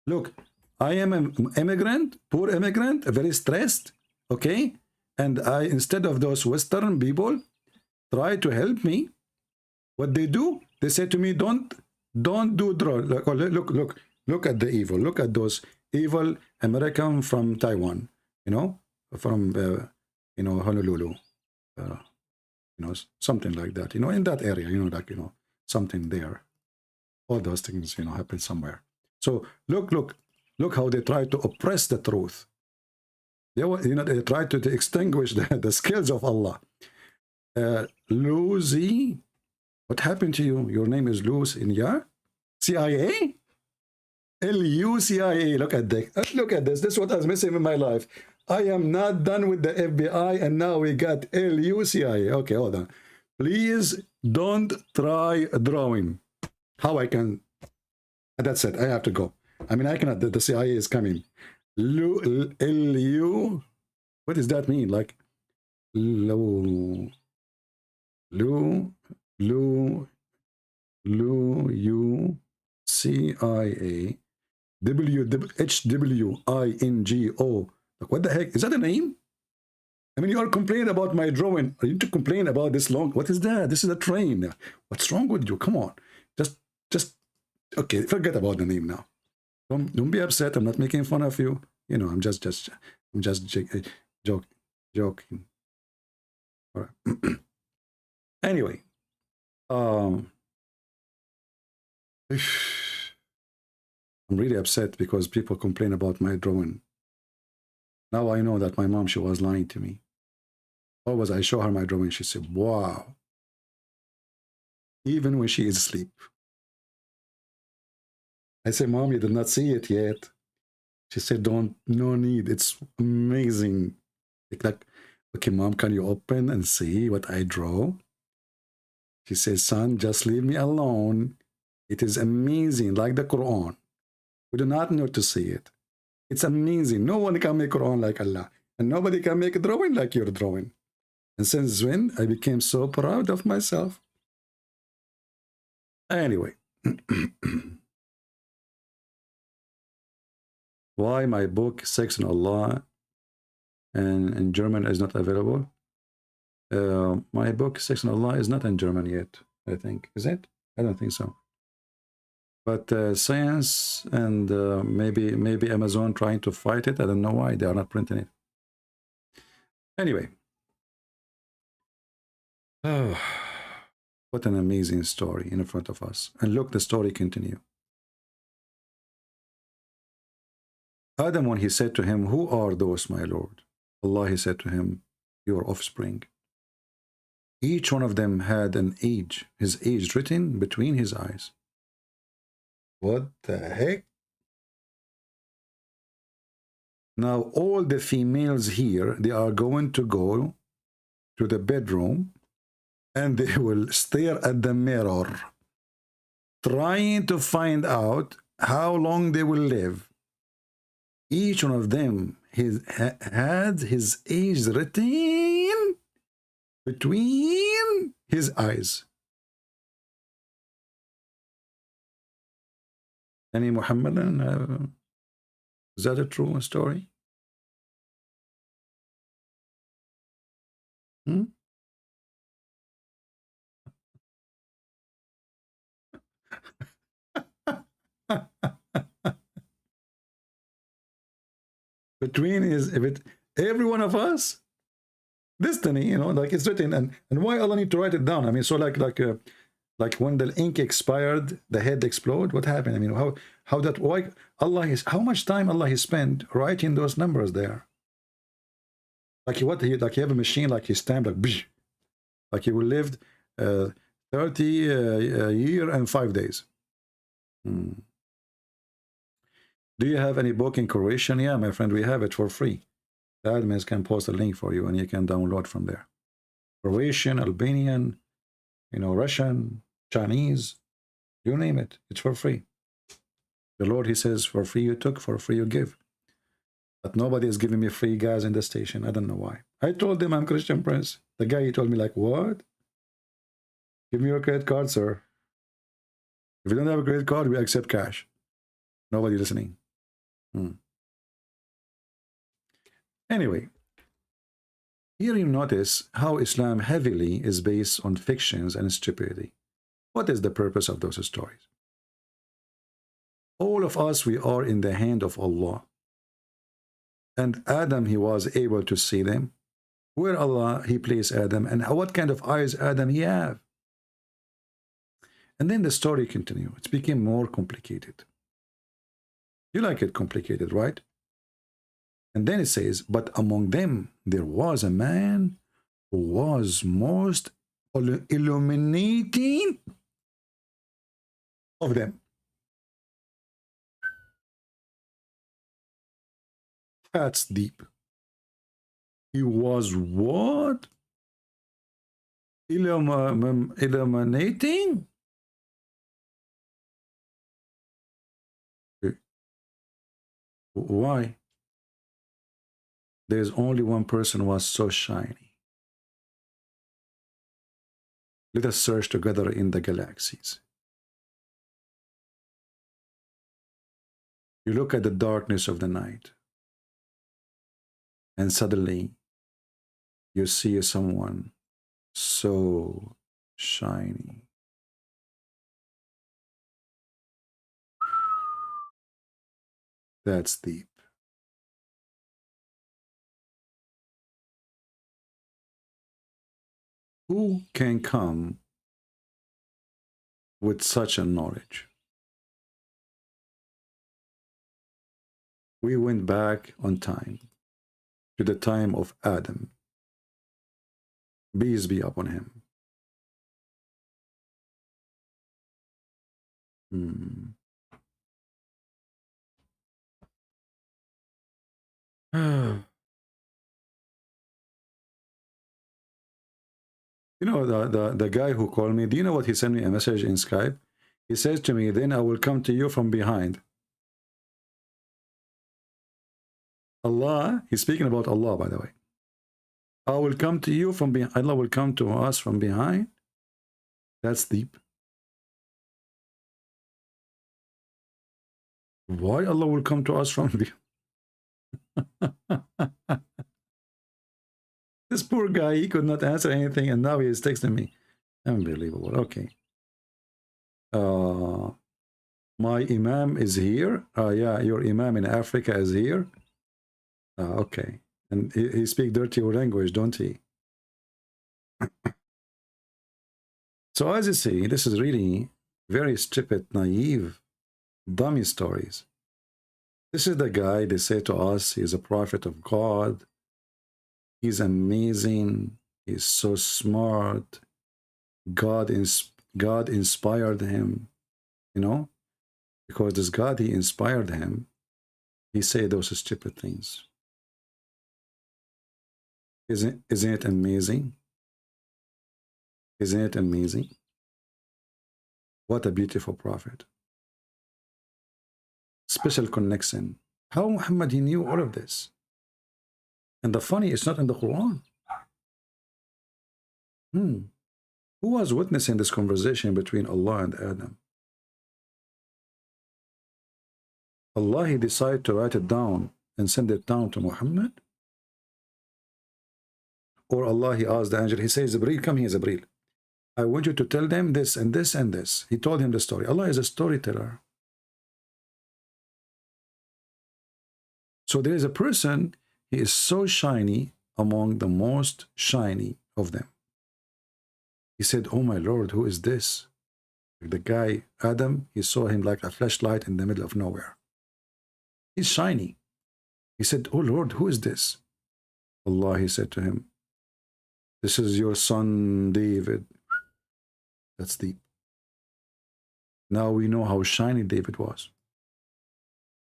Look, I am an immigrant, poor immigrant, very stressed, okay? And I, instead of those Western people, try to help me. What they do, they say to me, don't do draw. Look at the evil. Look at those evil American from Taiwan, you know, from, you know, Honolulu, you know, something like that, you know, in that area, you know, like, you know, something there. All those things, you know, happen somewhere. So look how they try to oppress the truth. They, you know, they try to extinguish the skills of Allah. Lucy, what happened to you? Your name is Luz in ya? CIA? L-U-C-I-A. Look at that. Look at this. This is what I was missing in my life. I am not done with the FBI, and now we got L-U-C-I-A. Okay, hold on. Please don't try drawing. How I can... That's it. I have to go. I mean, I cannot. The CIA is coming. L-U... What does that mean? Like... C-I-A W-H-W-I-N-G-O. Like, what the heck? Is that a name? I mean, you are complaining about my drawing. Are you to complain about this long? What is that? This is a train. What's wrong with you? Come on. Just, okay, forget about the name now. Don't be upset. I'm not making fun of you. You know, I'm just joking. All right. Anyway, I'm really upset because people complain about my drawing. Now I know that my mom, she was lying to me. Always I show her my drawing, she said, wow. Even when she is asleep. I said, Mom, you did not see it yet. She said, no need, it's amazing. Like, okay, Mom, can you open and see what I draw? She says, son, just leave me alone. It is amazing, like the Quran. We do not need to see it. It's amazing. No one can make Quran like Allah. And nobody can make a drawing like your drawing. And since when, I became so proud of myself. Anyway. Why my book, Sex and Allah, and in German is not available? My book, Sex and Allah, is not in German yet, I think. Is it? I don't think so. But Science and maybe Amazon trying to fight it. I don't know why they are not printing it. Anyway. Oh, what an amazing story in front of us. And look, the story continue. Adam, when he said to him, who are those, my Lord? Allah, he said to him, your offspring. Each one of them had an age, his age written between his eyes. What the heck? Now, all the females here, they are going to go to the bedroom and they will stare at the mirror, trying to find out how long they will live. Each one of them had his age written between his eyes. Any Muhammadan? Is that a true story? Between every one of us? Destiny, you know, like it's written, and why Allah need to write it down? I mean, so like when the ink expired, the head explode. What happened? I mean, how that, why Allah is, how much time Allah has spent writing those numbers there? Like what he, like you have a machine, like he stamped like bzz, like he will lived 30 year and 5 days. Do you have any book in Croatian? Yeah, my friend, we have it for free. The admins can post a link for you and you can download from there. Croatian, Albanian, you know, Russian, Chinese, you name it, it's for free. The Lord, he says, for free you took, for free you give. But nobody is giving me free gas in the station. I don't know why. I told him I'm Christian Prince. The guy, he told me like, what? Give me your credit card, sir. If you don't have a credit card, we accept cash. Nobody listening. Anyway, here you notice how Islam heavily is based on fictions and stupidity. What is the purpose of those stories? All of us, we are in the hand of Allah. And Adam, he was able to see them. Where Allah, he placed Adam, and what kind of eyes Adam he have. And then the story continued. It became more complicated. You like it complicated, right? And then it says, but among them, there was a man who was most illuminating of them. That's deep. He was what? Illuminating? Why? There's only one person who was so shiny. Let us search together in the galaxies. You look at the darkness of the night, and suddenly you see someone so shiny. That's deep. Who can come with such a knowledge? We went back on time to the time of Adam. Peace be upon him. You know, the guy who called me, do you know what he sent me a message in Skype? He says to me, then I will come to you from behind. Allah, he's speaking about Allah, by the way. I will come to you from behind. Allah will come to us from behind. That's deep. Why Allah will come to us from behind? This poor guy, he could not answer anything, and now he is texting me. Unbelievable. Okay. My Imam is here. Yeah, your Imam in Africa is here. Okay. And he speaks dirty language, don't he? So as you see, this is really very stupid, naive, dummy stories. This is the guy, they say to us, he's a prophet of God. He's amazing. He's so smart. God inspired him, you know, because this God, he inspired him. He said those stupid things. Isn't it amazing? Isn't it amazing? What a beautiful prophet. Special connection. How Muhammad, he knew all of this? And the funny, it's not in the Quran. Who was witnessing this conversation between Allah and Adam? Allah, he decided to write it down and send it down to Muhammad? Or Allah, he asked the angel, he says, Jibreel, come here, Jibreel. I want you to tell them this and this and this. He told him the story. Allah is a storyteller. So there is a person, he is so shiny, among the most shiny of them. He said, oh my Lord, who is this? The guy, Adam, he saw him like a flashlight in the middle of nowhere. He's shiny. He said, oh Lord, who is this? Allah, he said to him, this is your son David. That's deep. Now we know how shiny David was.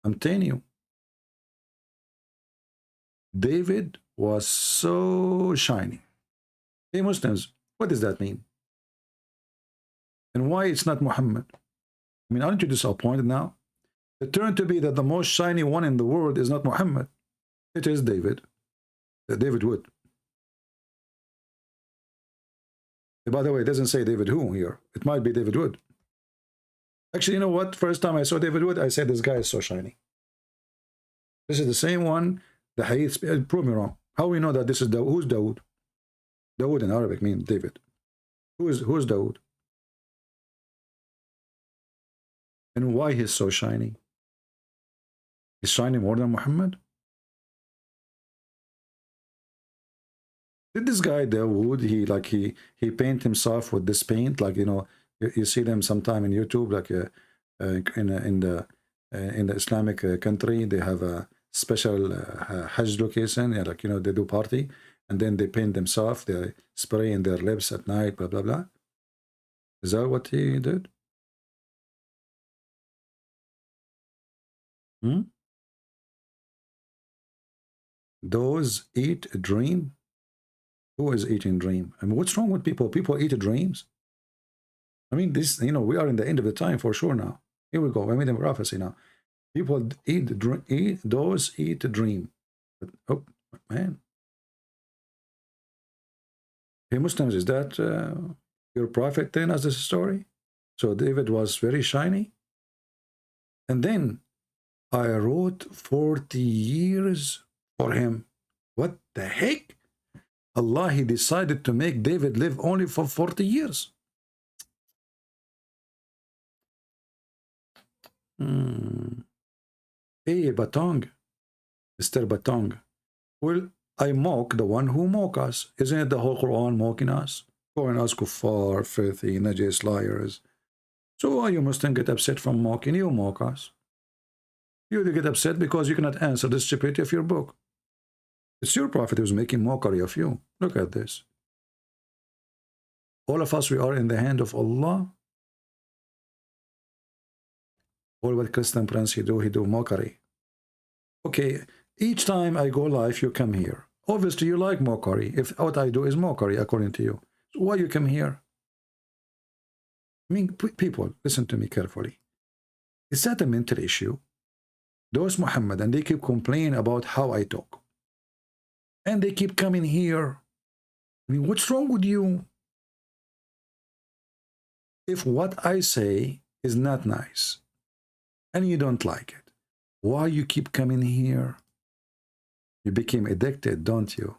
I'm telling you, David was so shiny. Hey Muslims, what does that mean? And why it's not Muhammad? I mean, aren't you disappointed now? It turned to be that the most shiny one in the world is not Muhammad. It is David. David Wood. By the way, it doesn't say David who here. It might be David Wood. Actually, you know what? First time I saw David Wood, I said, this guy is so shiny. This is the same one. The hadith, prove me wrong. How we know that this is Dawood? Who's Dawood? Dawood in Arabic means David. Who's Dawood? And why he's so shiny? He's shiny more than Muhammad? Did this guy Dawood, he paint himself with this paint, like, you know, you see them sometime in YouTube, like in the Islamic country, they have a special Hajj location, yeah, like, you know, they do party, and then they paint themselves, they spray in their lips at night, blah blah blah. Is that what he did? Those eat a dream? Who is eating dream? I mean, what's wrong with people? People eat dreams. I mean, this, you know, we are in the end of the time for sure now. Here we go. I made a prophecy now. People those eat a dream. But, oh, man. Hey, Muslims, is that your prophet then as this story? So David was very shiny. And then I wrote 40 years for him. What the heck? Allah, he decided to make David live only for 40 years. Hey, Batong, Mr. Batong. Well, I mock the one who mock us. Isn't it the whole Quran mocking us? Calling us kuffar, filthy, najis, liars. So why you Muslim get upset from mocking? You mock us. You get upset because you cannot answer the stupidity of your book. It's your prophet who's making mockery of you. Look at this. All of us, we are in the hand of Allah. All what Christian Prince he do mockery. Okay, each time I go live, you come here. Obviously, you like mockery. If what I do is mockery, according to you. So why you come here? I mean, people, listen to me carefully. Is that a mental issue? Those Muhammad, and they keep complaining about how I talk. And they keep coming here. I mean, what's wrong with you? If what I say is not nice, and you don't like it, why you keep coming here? You became addicted, don't you?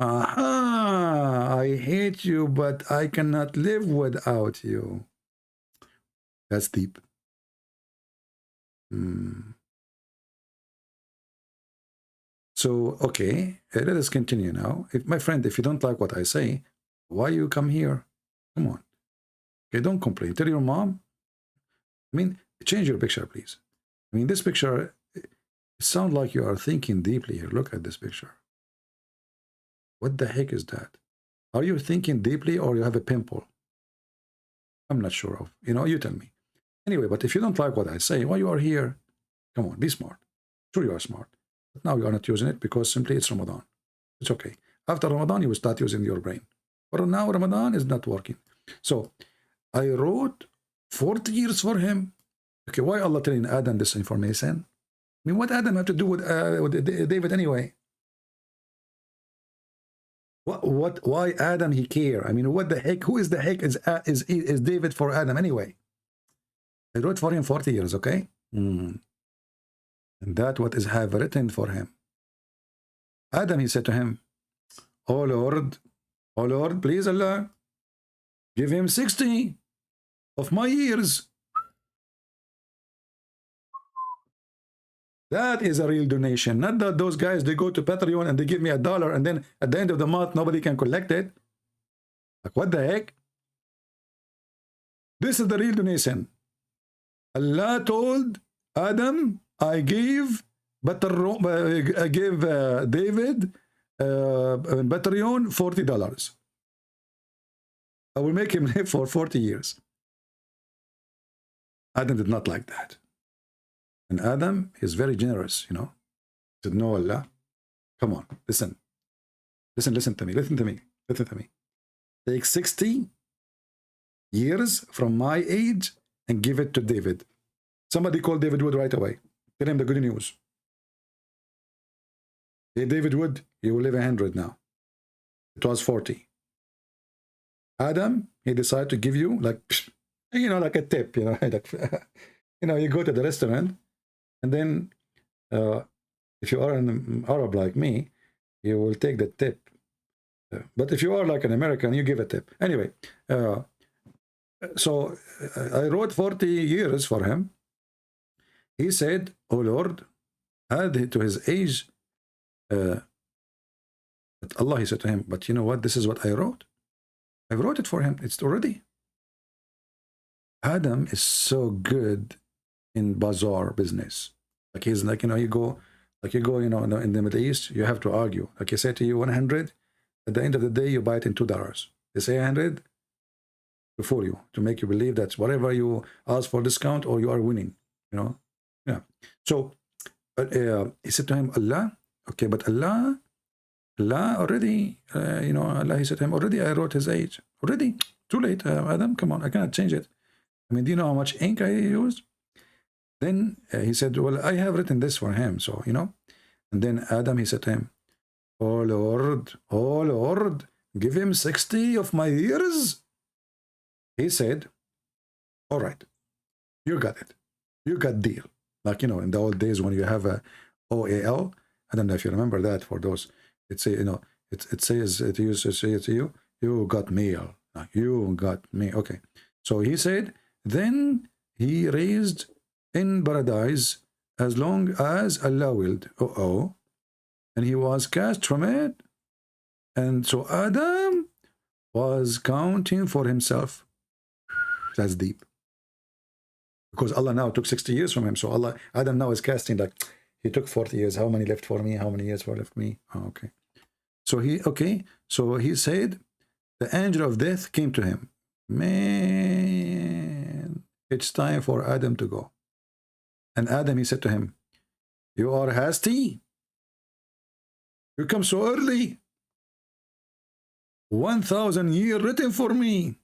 Aha! I hate you, but I cannot live without you. That's deep. So, okay, let us continue now. If, my friend, if you don't like what I say, why you come here? Come on. Okay, don't complain. Tell your mom. I mean, change your picture, please. I mean, this picture, it sounds like you are thinking deeply here. Look at this picture. What the heck is that? Are you thinking deeply or you have a pimple? I'm not sure of. You know, you tell me. Anyway, but if you don't like what I say, why you are here? Come on, be smart. Sure, you are smart. But now you are not using it because simply it's Ramadan. It's okay. After Ramadan, you will start using your brain. But now Ramadan is not working. So I wrote 40 years for him. Okay, why Allah telling Adam this information? I mean, what Adam have to do with David anyway? Why Adam he care? I mean, what the heck? Who is the heck is David for Adam anyway? I wrote for him 40 years, okay? And that what is have written for him. Adam, he said to him, oh Lord, please Allah, give him 60 of my years. That is a real donation. Not that those guys, they go to Patreon and they give me $1, and then at the end of the month, nobody can collect it. Like, what the heck? This is the real donation. Allah told Adam, I gave David Patreon $40. I will make him live for 40 years. Adam did not like that. And Adam is very generous, you know. He said, no, Allah, come on, listen. Listen to me. Take 60 years from my age and give it to David. Somebody call David Wood right away. Tell him the good news. Hey, David Wood, you will live 100 now. It was 40. Adam, he decided to give you like, you know, like a tip, you know, like, you know, you go to the restaurant, and then if you are an Arab like me, you will take the tip. But if you are like an American, you give a tip. Anyway, so I wrote 40 years for him. He said, oh Lord, add to his age. But Allah, he said to him, but you know what? This is what I wrote. I wrote it for him. It's already. Adam is so good in bazaar business. Like he's like, you know, you go, you know, in the Middle East, you have to argue. Like he said to you 100, at the end of the day, you buy it in $2. They say 100 to fool you, to make you believe that whatever you ask for discount or you are winning, you know. Yeah. So he said to him, Allah, okay, but Allah already, you know, Allah, he said to him, already I wrote his age. Already, too late, Adam, come on, I cannot change it. I mean, do you know how much ink I used? Then he said, well, I have written this for him, so, you know. And then Adam, he said to him, oh Lord, give him 60 of my years. He said, all right, you got it. You got deal. Like, you know, in the old days when you have a OAL, I don't know if you remember that for those, it's, you know, it says, it used to say to you, you got mail. Like, you got me. Okay. So he said, then he raised in paradise as long as Allah willed. And he was cast from it. And so Adam was counting for himself. That's deep. Because Allah now took 60 years from him. So Adam now is casting like, he took 40 years. How many left for me? How many years left me? Oh, okay. So he said, the angel of death came to him. Man, it's time for Adam to go. And Adam, he said to him, you are hasty. You come so early. 1,000 years written for me.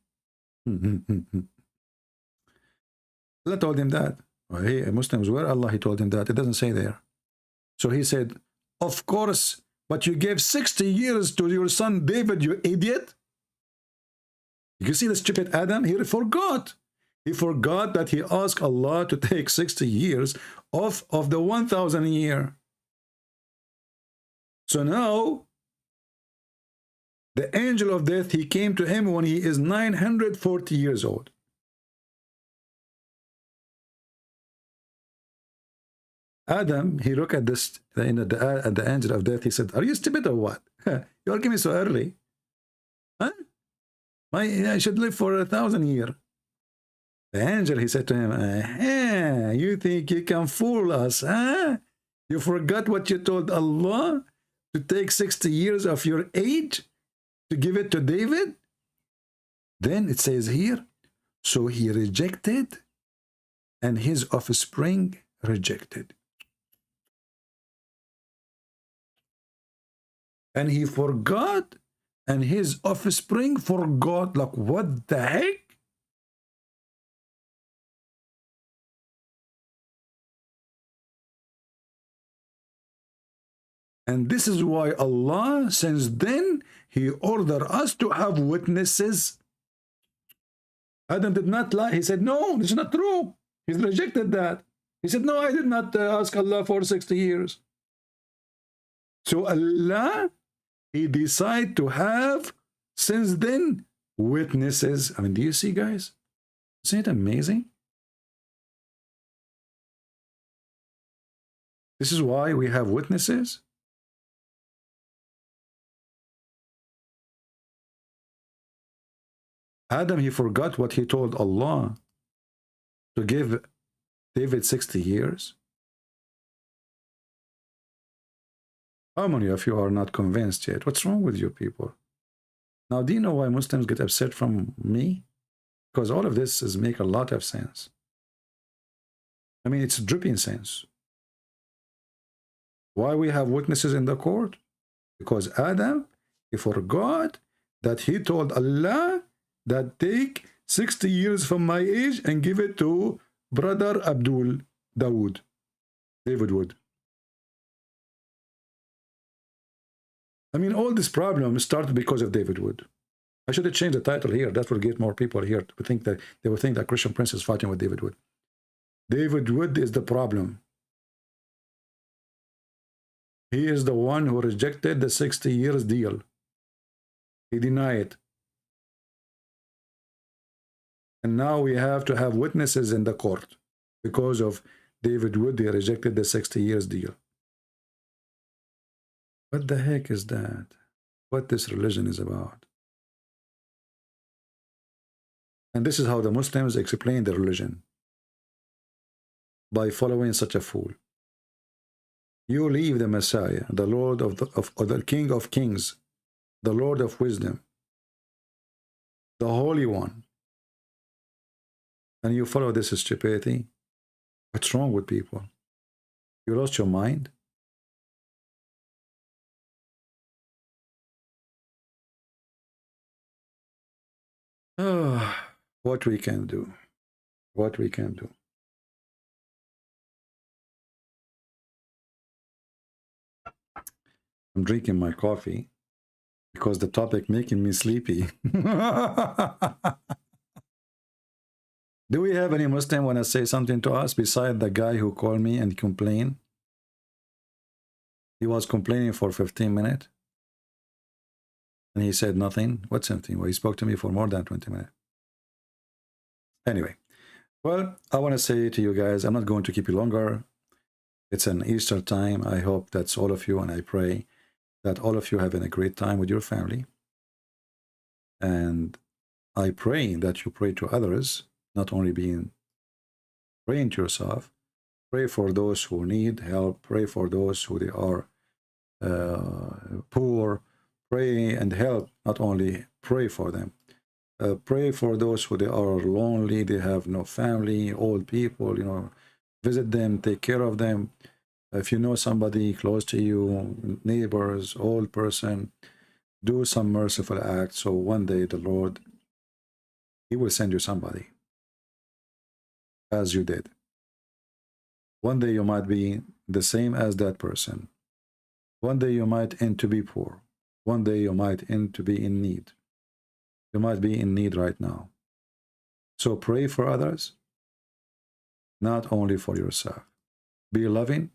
Allah told him that. Well, hey, Muslims, where Allah, he told him that? It doesn't say there. So he said, of course, but you gave 60 years to your son David, you idiot. You see the stupid Adam? He forgot. He forgot that he asked Allah to take 60 years off of the 1,000 year. So now, the angel of death, he came to him when he is 940 years old. Adam, he looked at this, at the angel of death, he said, are you stupid or what? You are giving me so early. Huh? I should live for 1,000 years. The angel, he said to him, you think you can fool us, huh? You forgot what you told Allah to take 60 years of your age to give it to David? Then it says here, so he rejected and his offspring rejected. And he forgot and his offspring forgot. Like, what the heck? And this is why Allah, since then, he ordered us to have witnesses. Adam did not lie. He said, no, this is not true. He's rejected that. He said, no, I did not ask Allah for 60 years. So Allah, he decided to have, since then, witnesses. I mean, do you see, guys? Isn't it amazing? This is why we have witnesses. Adam, he forgot what he told Allah to give David 60 years. How many of you are not convinced yet? What's wrong with you people? Now, do you know why Muslims get upset from me? Because all of this is make a lot of sense. I mean, it's dripping sense. Why we have witnesses in the court? Because Adam, he forgot that he told Allah that take 60 years from my age and give it to brother Abdul, David Wood. I mean, all this problem started because of David Wood. I should have changed the title here. That will get more people here to think that they will think that Christian Prince is fighting with David Wood. David Wood is the problem. He is the one who rejected the 60 years deal. He denied it. And now we have to have witnesses in the court because of David Wood. He rejected the 60 years deal. What the heck is that? What this religion is about? And this is how the Muslims explain the religion. By following such a fool. You leave the Messiah, the Lord of the King of Kings, the Lord of Wisdom, the Holy One, and you follow this stupidity. What's wrong with people? You lost your mind? Oh, what we can do. What we can do. I'm drinking my coffee because the topic making me sleepy. Do we have any Muslim want to say something to us beside the guy who called me and complained? He was complaining for 15 minutes. And he said nothing. What's something? Well, he spoke to me for more than 20 minutes. Anyway, well, I want to say to you guys, I'm not going to keep you longer. It's an Easter time. I hope that's all of you, and I pray that all of you having a great time with your family. And I pray that you pray to others, not only praying to yourself. Pray for those who need help. Pray for those who they are poor. Pray and help, not only pray for them. Pray for those who they are lonely, they have no family, old people, you know, visit them, take care of them. If you know somebody close to you, neighbors, old person, do some merciful act. So one day the Lord, He will send you somebody, as you did. One day you might be the same as that person. One day you might end to be poor. One day you might end to be in need. You might be in need right now. So pray for others, not only for yourself. Be loving,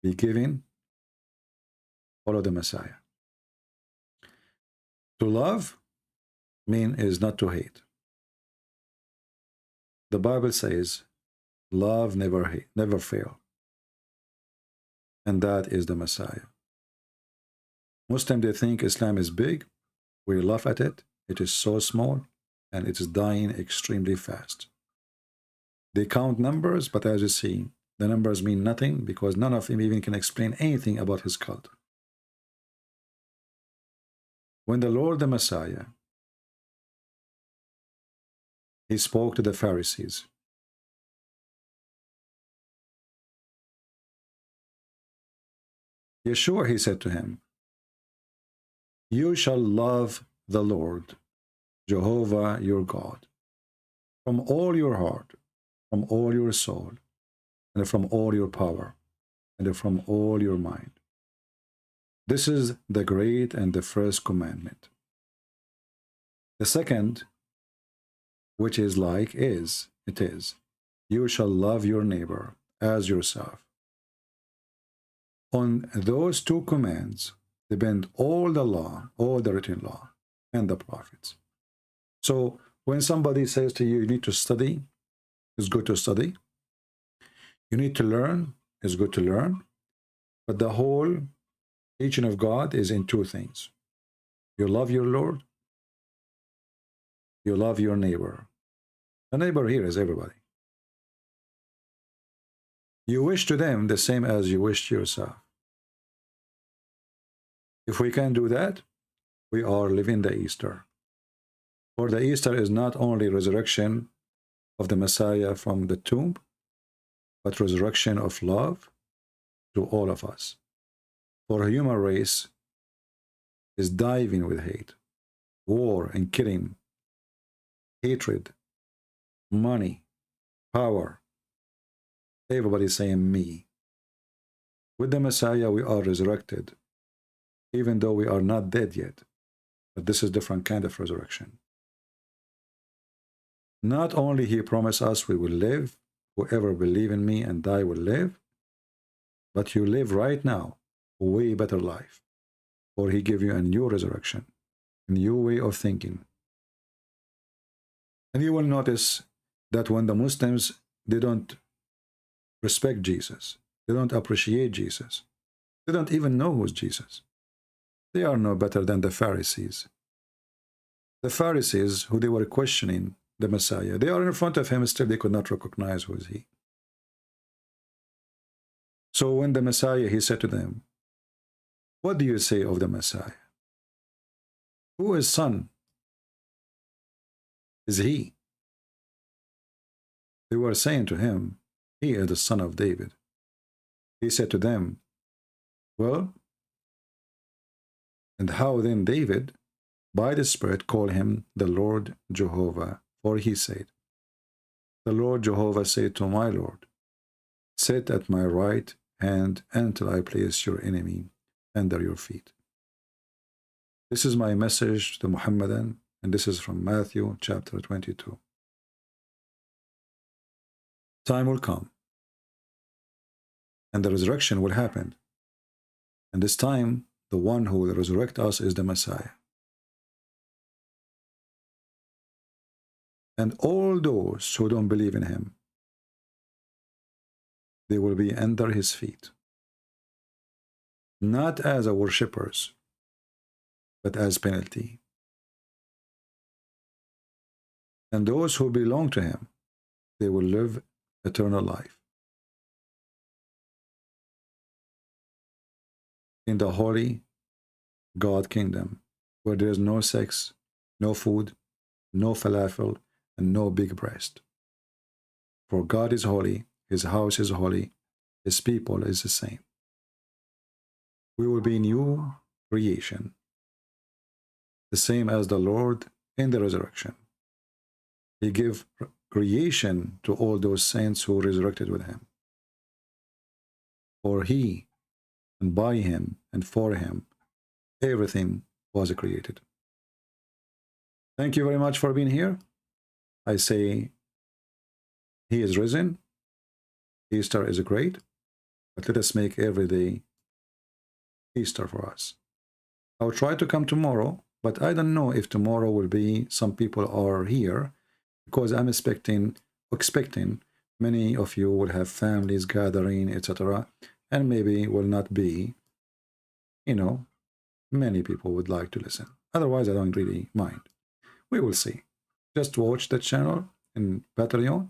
be giving, follow the Messiah. To love is not to hate. The Bible says, love never fail. And that is the Messiah. Muslims, they think Islam is big. We laugh at it. It is so small, and it is dying extremely fast. They count numbers, but as you see, the numbers mean nothing because none of them even can explain anything about his cult. When the Lord, the Messiah, He spoke to the Pharisees. Yeshua, He said to him, you shall love the Lord, Jehovah your God, from all your heart, from all your soul, and from all your power, and from all your mind. This is the great and the first commandment. The second, which is like, is, you shall love your neighbor as yourself. On those two commands depend all the law, all the written law, and the prophets. So when somebody says to you, you need to study, it's good to study. You need to learn, is good to learn, but the whole teaching of God is in two things. You love your Lord, you love your neighbor. The neighbor here is everybody. You wish to them the same as you wish to yourself. If we can do that, we are living the Easter. For the Easter is not only resurrection of the Messiah from the tomb, but resurrection of love to all of us. For a human race is diving with hate, war and killing, hatred, money, power. Everybody saying me. With the Messiah, we are resurrected, even though we are not dead yet. But this is a different kind of resurrection. Not only he promised us we will live, whoever believe in me and die will live, but you live right now a way better life. For he give you a new resurrection, a new way of thinking. And you will notice that when the Muslims, they don't respect Jesus, they don't appreciate Jesus, they don't even know who's Jesus. They are no better than the Pharisees. The Pharisees, who they were questioning the Messiah, they are in front of him, still they could not recognize who is he. So when the Messiah, he said to them, what do you say of the Messiah? Who is son is he? They were saying to him, he is the son of David. He said to them, well, and how then David, by the Spirit, called him the Lord Jehovah, for he said, the Lord Jehovah said to my Lord, sit at my right hand until I place your enemy under your feet. This is my message to the Muhammadan, and this is from Matthew chapter 22. Time will come, and the resurrection will happen. And this time, the one who will resurrect us is the Messiah. And all those who don't believe in him, they will be under his feet. Not as a worshippers, but as penalty. And those who belong to him, they will live eternal life in the holy God kingdom, where there is no sex, no food, no falafel, and no big breast. For God is holy, his house is holy, his people is the same. We will be new creation, the same as the Lord in the resurrection. He gave creation to all those saints who resurrected with him. For he, and by him, and for him, everything was created. Thank you very much for being here. I say, he is risen. Easter is great, but let us make every day Easter for us. I'll try to come tomorrow, but I don't know if tomorrow will be, some people are here, because I'm expecting many of you will have families gathering, etc., and maybe will not be, many people would like to listen. Otherwise, I don't really mind. We will see. Just watch the channel in Patreon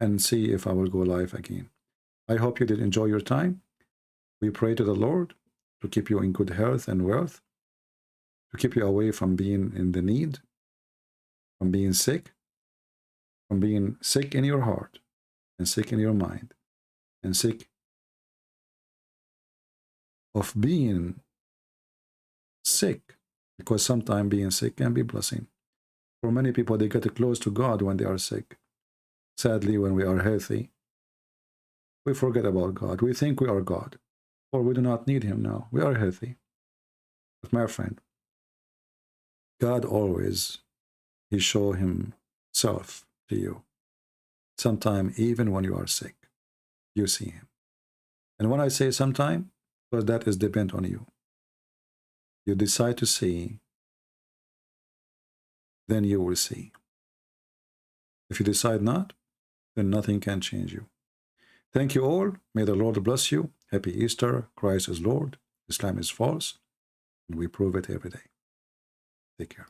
and see if I will go live again. I hope you did enjoy your time. We pray to the Lord to keep you in good health and wealth, to keep you away from being in the need, from being sick in your heart, and sick in your mind, and sick of being sick, because sometimes being sick can be blessing. For many people, they get close to God when they are sick. Sadly, when we are healthy, we forget about God. We think we are God, or we do not need him now. We are healthy. But my friend, God always, he shows himself to you. Sometime, even when you are sick, you see him. And when I say sometime, because that is depend on you. You decide to see, then you will see. If you decide not, then nothing can change you. Thank you all. May the Lord bless you. Happy Easter. Christ is Lord. Islam is false. And we prove it every day. Take care.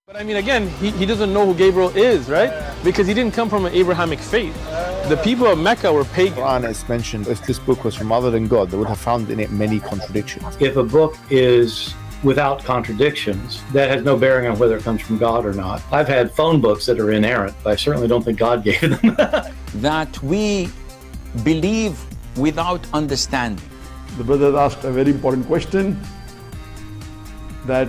But I mean, again, he doesn't know who Gabriel is, right? Because he didn't come from an Abrahamic faith. The people of Mecca were pagan. Quran is mentioned, if this book was from other than God, they would have found in it many contradictions. If a book is without contradictions, that has no bearing on whether it comes from God or not. I've had phone books that are inerrant, but I certainly don't think God gave them. That we believe without understanding. The brother asked a very important question, that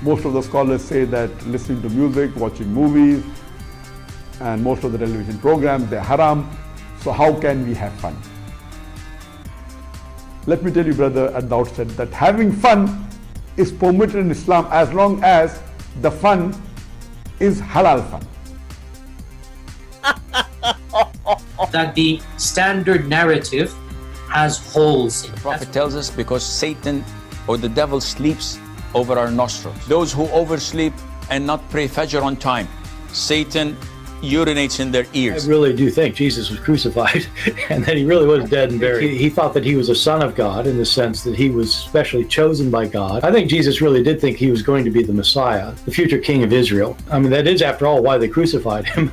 most of the scholars say that listening to music, watching movies, and most of the television programs, they're haram. So how can we have fun? Let me tell you, brother, at the outset that having fun is permitted in Islam as long as the fun is halal fun. That the standard narrative has holes in it. The Prophet tells us because Satan or the devil sleeps over our nostrils. Those who oversleep and not pray Fajr on time, Satan urinates in their I ears. really do think Jesus was crucified and that he really was dead and buried. He thought that he was a son of God in the sense that he was specially chosen by God. I think Jesus really did think he was going to be the Messiah, the future king of Israel. I mean, that is, after all, why they crucified him,